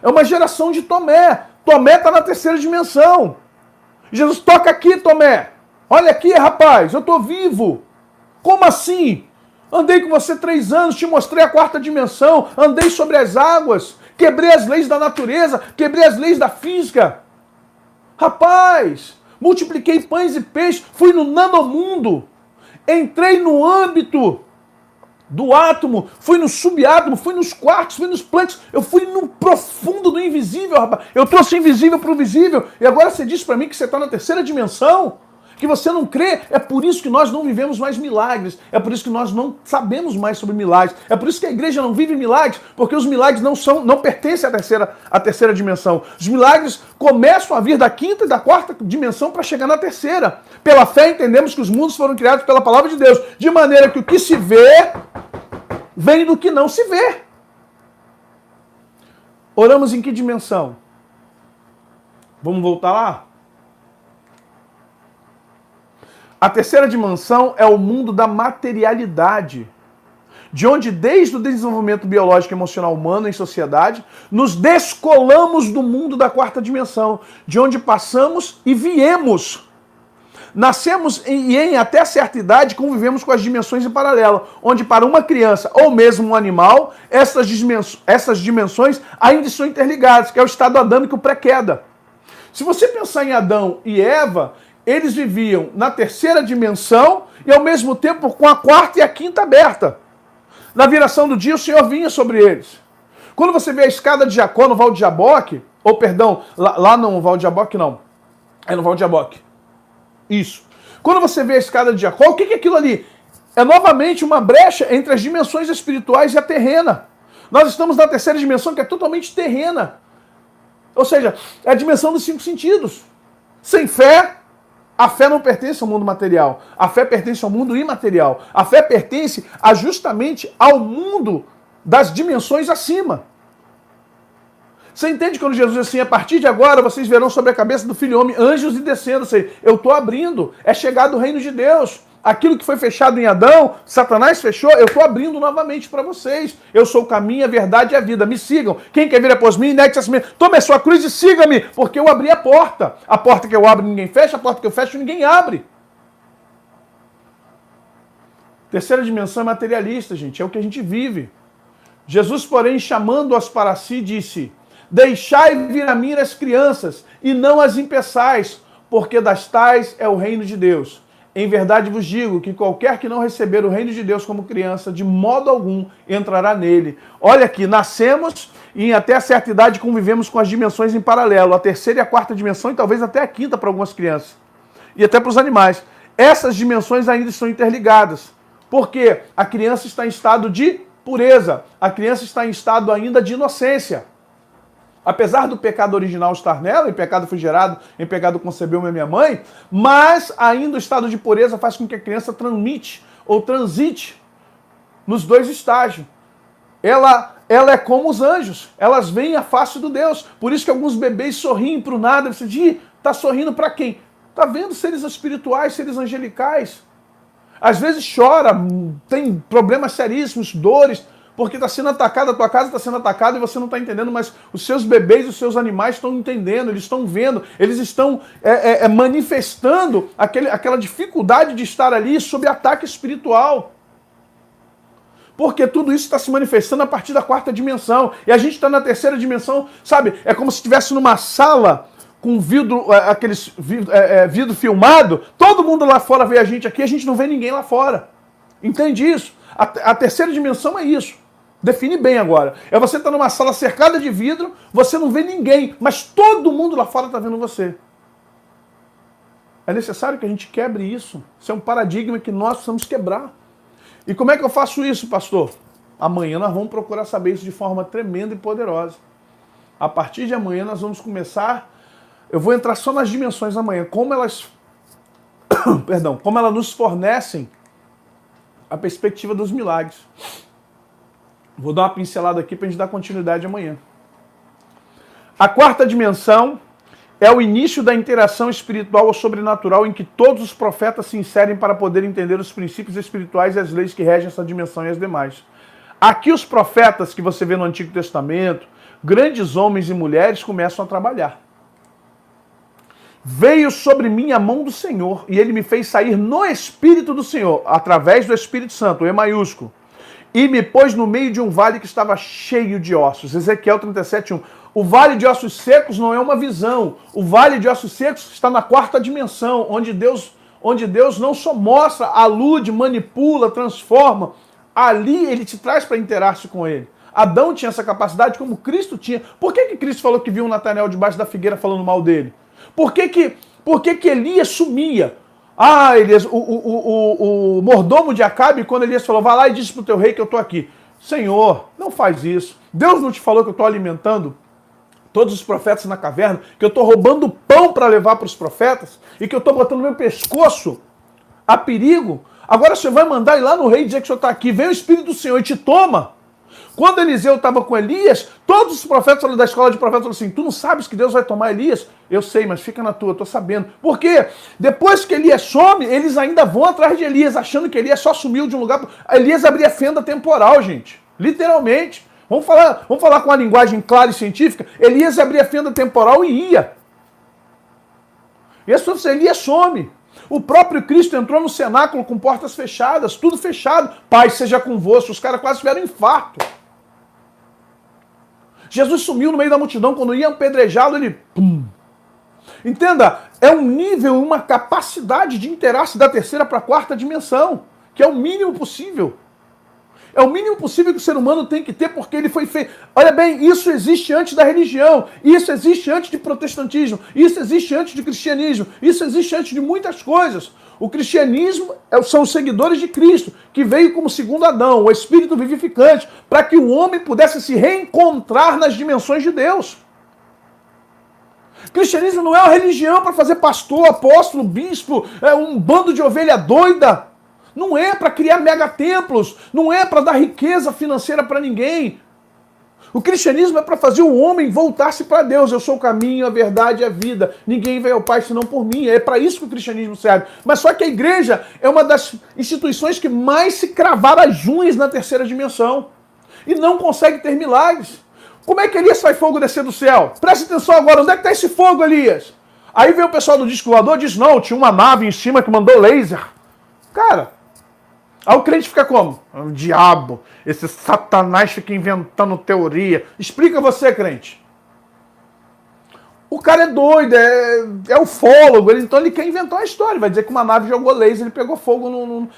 É uma geração de Tomé. Tomé está na terceira dimensão. Jesus, toca aqui, Tomé. Olha aqui, rapaz, eu estou vivo. Como assim? Andei com você 3 anos, te mostrei a 4ª dimensão, andei sobre as águas, quebrei as leis da natureza, quebrei as leis da física. Rapaz, multipliquei pães e peixes, fui no nanomundo, entrei no âmbito do átomo, fui no subátomo, fui nos quartos, fui nos planetas, eu fui no profundo do invisível, rapaz. Eu trouxe o invisível para o visível, e agora você diz para mim que você está na terceira dimensão, que você não crê. É por isso que nós não vivemos mais milagres, é por isso que nós não sabemos mais sobre milagres, é por isso que a igreja não vive milagres, porque os milagres não pertencem à terceira dimensão. Os milagres começam a vir da 5ª e da 4ª dimensão para chegar na terceira. Pela fé entendemos que os mundos foram criados pela palavra de Deus, de maneira que o que se vê vem do que não se vê. Oramos em que dimensão? Vamos voltar lá? A terceira dimensão é o mundo da materialidade, de onde, desde o desenvolvimento biológico e emocional humano em sociedade, nos descolamos do mundo da 4ª dimensão, de onde passamos e viemos. Nascemos e em até certa idade convivemos com as dimensões em paralelo, onde para uma criança ou mesmo um animal, essas dimensões ainda estão interligadas, que é o estado adâmico pré-queda. Se você pensar em Adão e Eva, eles viviam na terceira dimensão e ao mesmo tempo com a 4ª e a 5ª aberta. Na viração do dia o Senhor vinha sobre eles. Quando você vê a escada de Jacó no Val de Jaboque, ou perdão, lá no Val de Jaboque não, é no Val de Jaboque. Isso. Quando você vê a escada de Jacó, o que é aquilo ali? É novamente uma brecha entre as dimensões espirituais e a terrena. Nós estamos na terceira dimensão que é totalmente terrena. Ou seja, é a dimensão dos 5 sentidos. Sem fé, a fé não pertence ao mundo material. A fé pertence ao mundo imaterial. A fé pertence justamente ao mundo das dimensões acima. Você entende quando Jesus diz assim, a partir de agora vocês verão sobre a cabeça do Filho Homem anjos e descendo. Ou seja, eu estou abrindo, é chegado o reino de Deus. Aquilo que foi fechado em Adão, Satanás fechou, eu estou abrindo novamente para vocês. Eu sou o caminho, a verdade e a vida. Me sigam. Quem quer vir após mim, negue-se a si mesmo. Tome a sua cruz e siga-me, porque eu abri a porta. A porta que eu abro ninguém fecha, a porta que eu fecho ninguém abre. Terceira dimensão é materialista, gente. É o que a gente vive. Jesus, porém, chamando-as para si, disse: deixai vir a mim as crianças, e não as impeçais, porque das tais é o reino de Deus. Em verdade vos digo que qualquer que não receber o reino de Deus como criança, de modo algum entrará nele. Olha aqui, nascemos e até certa idade convivemos com as dimensões em paralelo, a terceira e a 4ª dimensão e talvez até a 5ª para algumas crianças. E até para os animais. Essas dimensões ainda estão interligadas. Porque a criança está em estado de pureza, a criança está em estado ainda de inocência. Apesar do pecado original estar nela, em pecado fui gerado, em pecado concebeu-me a minha mãe, mas ainda o estado de pureza faz com que a criança transite nos 2 estágios. Ela ela é como os anjos. Elas veem a face do Deus. Por isso que alguns bebês sorriem para o nada. Você diz, tá sorrindo para quem? Tá vendo seres espirituais, seres angelicais. Às vezes chora, tem problemas seríssimos, dores, porque está sendo atacada, a tua casa está sendo atacada e você não está entendendo, mas os seus bebês, os seus animais estão entendendo, eles estão vendo, eles estão manifestando aquela dificuldade de estar ali sob ataque espiritual. Porque tudo isso está se manifestando a partir da 4ª dimensão. E a gente está na 3ª dimensão, sabe? É como se estivesse numa sala com vidro, vidro filmado, todo mundo lá fora vê a gente não vê ninguém lá fora. Entende isso? A 3ª dimensão é isso. Define bem agora. É você estar numa sala cercada de vidro, você não vê ninguém, mas todo mundo lá fora está vendo você. É necessário que a gente quebre isso. Isso é um paradigma que nós precisamos quebrar. E como é que eu faço isso, pastor? Amanhã nós vamos procurar saber isso de forma tremenda e poderosa. A partir de amanhã nós vamos começar... Eu vou entrar só nas dimensões amanhã. Como elas nos fornecem a perspectiva dos milagres. Vou dar uma pincelada aqui para a gente dar continuidade amanhã. A 4ª dimensão é o início da interação espiritual ou sobrenatural em que todos os profetas se inserem para poder entender os princípios espirituais e as leis que regem essa dimensão e as demais. Aqui os profetas que você vê no Antigo Testamento, grandes homens e mulheres começam a trabalhar. Veio sobre mim a mão do Senhor e ele me fez sair no Espírito do Senhor, através do Espírito Santo, E maiúsculo, e me pôs no meio de um vale que estava cheio de ossos. Ezequiel 37:1. O vale de ossos secos não é uma visão. O vale de ossos secos está na 4ª dimensão, onde Deus não só mostra, alude, manipula, transforma. Ali ele te traz para interar-se com ele. Adão tinha essa capacidade como Cristo tinha. Por que Cristo falou que viu um Natanael debaixo da figueira falando mal dele? Por que Elias sumia? Ah, Elias, o mordomo de Acabe, quando Elias falou, vai lá e diz para o teu rei que eu estou aqui. Senhor, não faz isso. Deus não te falou que eu estou alimentando todos os profetas na caverna, que eu estou roubando pão para levar para os profetas e que eu estou botando meu pescoço a perigo? Agora você vai mandar ir lá no rei e dizer que o senhor está aqui. Vem o Espírito do Senhor e te toma. Quando Eliseu estava com Elias, todos os profetas da escola de profetas falaram assim, tu não sabes que Deus vai tomar Elias? Eu sei, mas fica na tua, eu estou sabendo. Por quê? Depois que Elias some, eles ainda vão atrás de Elias, achando que Elias só sumiu de um lugar. Elias abria fenda temporal, gente. Literalmente. Vamos falar com uma linguagem clara e científica. Elias abria fenda temporal e ia. E as pessoas dizem, Elias some. O próprio Cristo entrou no cenáculo com portas fechadas, tudo fechado. Pai seja convosco. Os caras quase tiveram infarto. Jesus sumiu no meio da multidão, quando ia apedrejá-lo, ele... Pum. Entenda, é um nível, uma capacidade de interar-se da 3ª para a 4ª dimensão, que é o mínimo possível. É o mínimo possível que o ser humano tem que ter, porque ele foi feito. Olha bem, isso existe antes da religião, isso existe antes de protestantismo, isso existe antes de cristianismo, isso existe antes de muitas coisas. O cristianismo são os seguidores de Cristo, que veio como segundo Adão, o Espírito vivificante, para que o homem pudesse se reencontrar nas dimensões de Deus. Cristianismo não é uma religião para fazer pastor, apóstolo, bispo, um bando de ovelha doida. Não é para criar megatemplos, não é para dar riqueza financeira para ninguém. O cristianismo é para fazer o homem voltar-se para Deus. Eu sou o caminho, a verdade e a vida. Ninguém vem ao Pai senão por mim. É para isso que o cristianismo serve. Mas só que a igreja é uma das instituições que mais se cravaram as unhas na 3ª dimensão. E não consegue ter milagres. Como é que Elias faz fogo descer do céu? Presta atenção agora, onde é que está esse fogo, Elias? Aí vem o pessoal do disco voador e diz, não, tinha uma nave em cima que mandou laser. Cara, aí o crente fica como? O diabo, esse satanás fica inventando teoria. Explica você, crente. O cara é doido, é ufólogo, então ele quer inventar uma história. Vai dizer que uma nave jogou laser, ele pegou fogo no...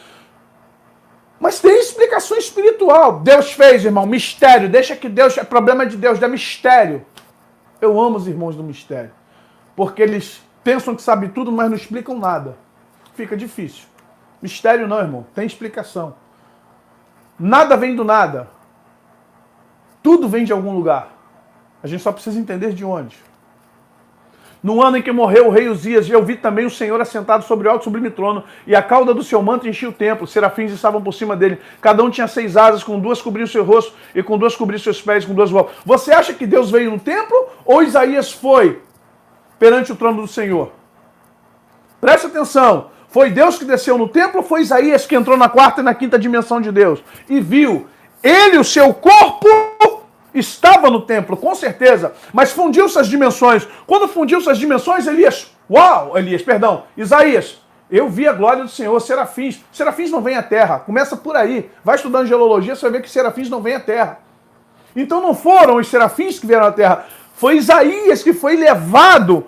Mas tem explicação espiritual. Deus fez, irmão, mistério. Deixa que Deus... É problema de Deus, é mistério. Eu amo os irmãos do mistério. Porque eles pensam que sabem tudo, mas não explicam nada. Fica difícil. Mistério não, irmão. Tem explicação. Nada vem do nada. Tudo vem de algum lugar. A gente só precisa entender de onde. No ano em que morreu o rei Uzias, eu vi também o Senhor assentado sobre o alto e sublime trono, e a cauda do seu manto enchia o templo. Serafins estavam por cima dele. Cada um tinha 6 asas, com 2 cobriam seu rosto, e com 2 cobriam seus pés, com 2 voavam. Você acha que Deus veio no templo, ou Isaías foi perante o trono do Senhor? Preste atenção. Foi Deus que desceu no templo, ou foi Isaías que entrou na 4ª e na 5ª dimensão de Deus? E viu, ele, o seu corpo, estava no templo, com certeza, mas fundiu essas dimensões. Quando fundiu essas dimensões, Isaías, eu vi a glória do Senhor, serafins. Serafins não vêm à terra, começa por aí. Vai estudando angelologia, você vai ver que serafins não vêm à terra. Então não foram os serafins que vieram à terra, foi Isaías que foi levado.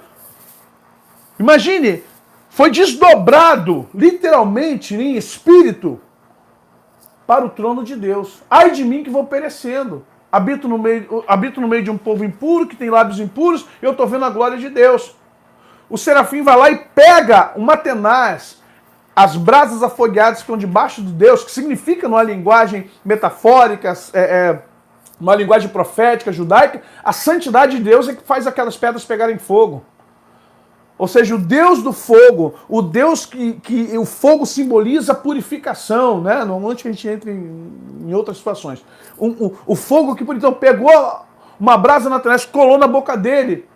Imagine, foi desdobrado, literalmente, em espírito, para o trono de Deus. Ai de mim que vou perecendo. Habito no meio de um povo impuro, que tem lábios impuros, e eu estou vendo a glória de Deus. O serafim vai lá e pega uma tenaz, as brasas afogueadas que estão debaixo de Deus, que significa, numa linguagem metafórica, uma linguagem profética, judaica, a santidade de Deus é que faz aquelas pedras pegarem fogo. Ou seja, o Deus do fogo, o Deus que o fogo simboliza a purificação, né? Normalmente a gente entra em outras situações. O fogo que, então, pegou uma brasa na tenaz, colou na boca dele.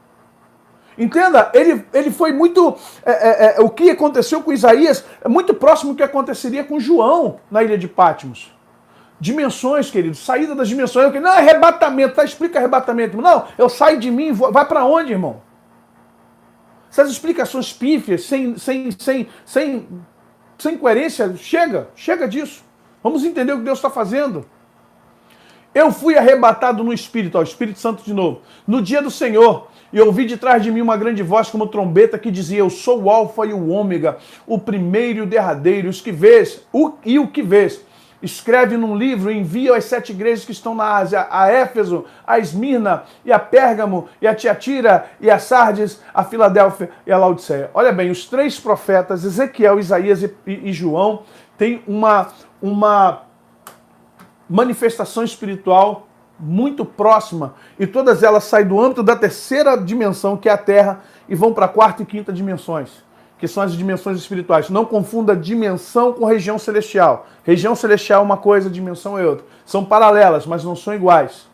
Entenda, ele foi muito... o que aconteceu com Isaías é muito próximo do que aconteceria com João na ilha de Patmos. Dimensões, querido, saída das dimensões. Não, é arrebatamento, tá? Explica arrebatamento. Não, eu saio de mim, vai para onde, irmão? Essas explicações pífias, sem coerência, chega disso. Vamos entender o que Deus está fazendo. Eu fui arrebatado no Espírito, o Espírito Santo de novo, no dia do Senhor, e ouvi de trás de mim uma grande voz como trombeta que dizia: eu sou o Alfa e o Ômega, o primeiro e o derradeiro, os que vês, o que vês. Escreve num livro e envia às 7 igrejas que estão na Ásia, a Éfeso, a Esmirna, e a Pérgamo, e a Tiatira, e a Sardes, a Filadélfia e a Laodiceia. Olha bem, os 3 profetas, Ezequiel, Isaías e João, têm uma manifestação espiritual muito próxima, e todas elas saem do âmbito da 3ª dimensão, que é a Terra, e vão para a 4ª e 5ª dimensões, que são as dimensões espirituais. Não confunda dimensão com região celestial. Região celestial é uma coisa, dimensão é outra. São paralelas, mas não são iguais.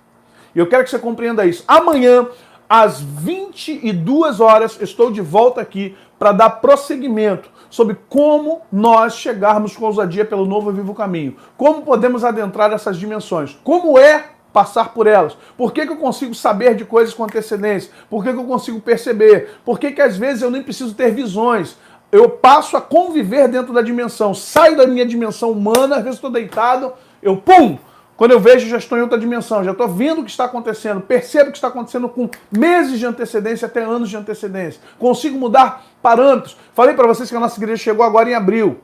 E eu quero que você compreenda isso. Amanhã, às 22 horas, estou de volta aqui para dar prosseguimento sobre como nós chegarmos com ousadia pelo novo e vivo caminho. Como podemos adentrar essas dimensões. Como é passar por elas. Por que eu consigo saber de coisas com antecedência? Por que eu consigo perceber? Por que às vezes eu nem preciso ter visões? Eu passo a conviver dentro da dimensão. Saio da minha dimensão humana, às vezes estou deitado, quando eu vejo, já estou em outra dimensão, já estou vendo o que está acontecendo, percebo o que está acontecendo com meses de antecedência, até anos de antecedência. Consigo mudar parâmetros. Falei para vocês que a nossa igreja chegou agora em abril.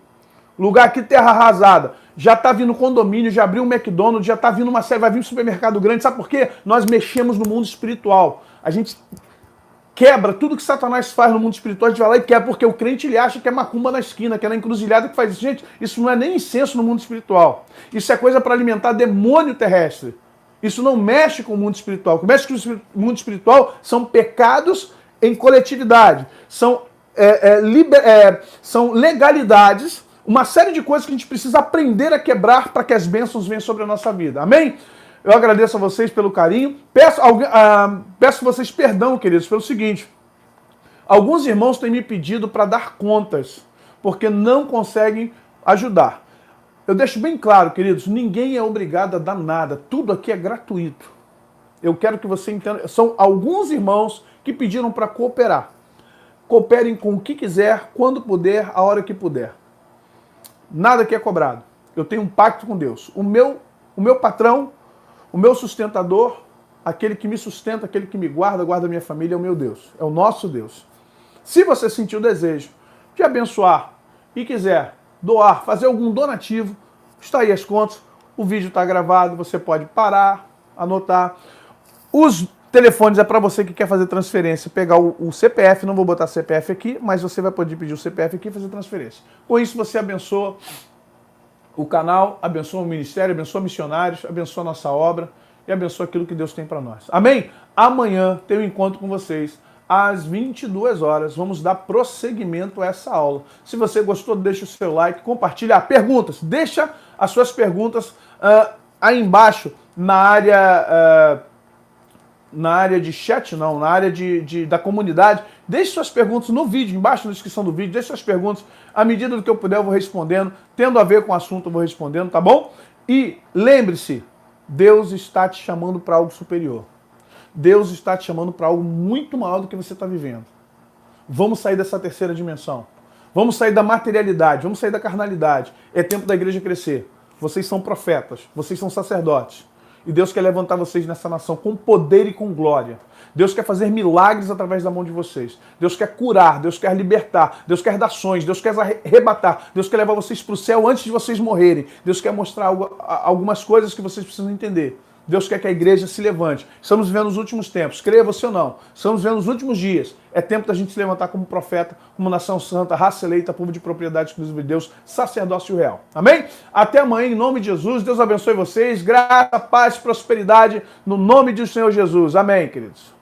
Lugar aqui, terra arrasada. Já está vindo condomínio, já abriu um McDonald's, já está vindo uma série, vai vir um supermercado grande. Sabe por quê? Nós mexemos no mundo espiritual. A gente quebra tudo que Satanás faz no mundo espiritual, a gente vai lá e quebra, porque o crente ele acha que é macumba na esquina, que é na encruzilhada que faz isso. Gente, isso não é nem incenso no mundo espiritual. Isso é coisa para alimentar demônio terrestre. Isso não mexe com o mundo espiritual. O que mexe com o mundo espiritual são pecados em coletividade. São legalidades, uma série de coisas que a gente precisa aprender a quebrar para que as bênçãos venham sobre a nossa vida. Amém? Eu agradeço a vocês pelo carinho. Peço vocês perdão, queridos, pelo seguinte. Alguns irmãos têm me pedido para dar contas, porque não conseguem ajudar. Eu deixo bem claro, queridos, ninguém é obrigado a dar nada. Tudo aqui é gratuito. Eu quero que você entenda. São alguns irmãos que pediram para cooperar. Cooperem com o que quiser, quando puder, a hora que puder. Nada aqui é cobrado. Eu tenho um pacto com Deus. O meu patrão, o meu sustentador, aquele que me sustenta, aquele que me guarda, guarda a minha família, é o meu Deus. É o nosso Deus. Se você sentir o desejo de abençoar e quiser doar, fazer algum donativo, está aí as contas, o vídeo está gravado, você pode parar, anotar. Os telefones é para você que quer fazer transferência, pegar o CPF, não vou botar CPF aqui, mas você vai poder pedir o CPF aqui e fazer transferência. Com isso você abençoa o canal, abençoa o ministério, abençoa missionários, abençoa a nossa obra e abençoa aquilo que Deus tem para nós. Amém? Amanhã tem um encontro com vocês às 22 horas. Vamos dar prosseguimento a essa aula. Se você gostou, deixa o seu like, compartilha. Perguntas, deixa as suas perguntas aí embaixo na área de chat, não, na área da comunidade. Deixe suas perguntas no vídeo, embaixo na descrição do vídeo, deixe suas perguntas. À medida do que eu puder, eu vou respondendo. Tendo a ver com o assunto, eu vou respondendo, tá bom? E lembre-se, Deus está te chamando para algo superior. Deus está te chamando para algo muito maior do que você está vivendo. Vamos sair dessa terceira dimensão. Vamos sair da materialidade, vamos sair da carnalidade. É tempo da igreja crescer. Vocês são profetas, vocês são sacerdotes. E Deus quer levantar vocês nessa nação com poder e com glória. Deus quer fazer milagres através da mão de vocês. Deus quer curar, Deus quer libertar, Deus quer dar sonhos, Deus quer arrebatar, Deus quer levar vocês para o céu antes de vocês morrerem. Deus quer mostrar algumas coisas que vocês precisam entender. Deus quer que a igreja se levante. Estamos vivendo os últimos tempos, creia você ou não. Estamos vivendo os últimos dias. É tempo da gente se levantar como profeta, como nação santa, raça eleita, povo de propriedade exclusiva de Deus, sacerdócio real. Amém? Até amanhã, em nome de Jesus. Deus abençoe vocês. Graça, paz, prosperidade, no nome do Senhor Jesus. Amém, queridos.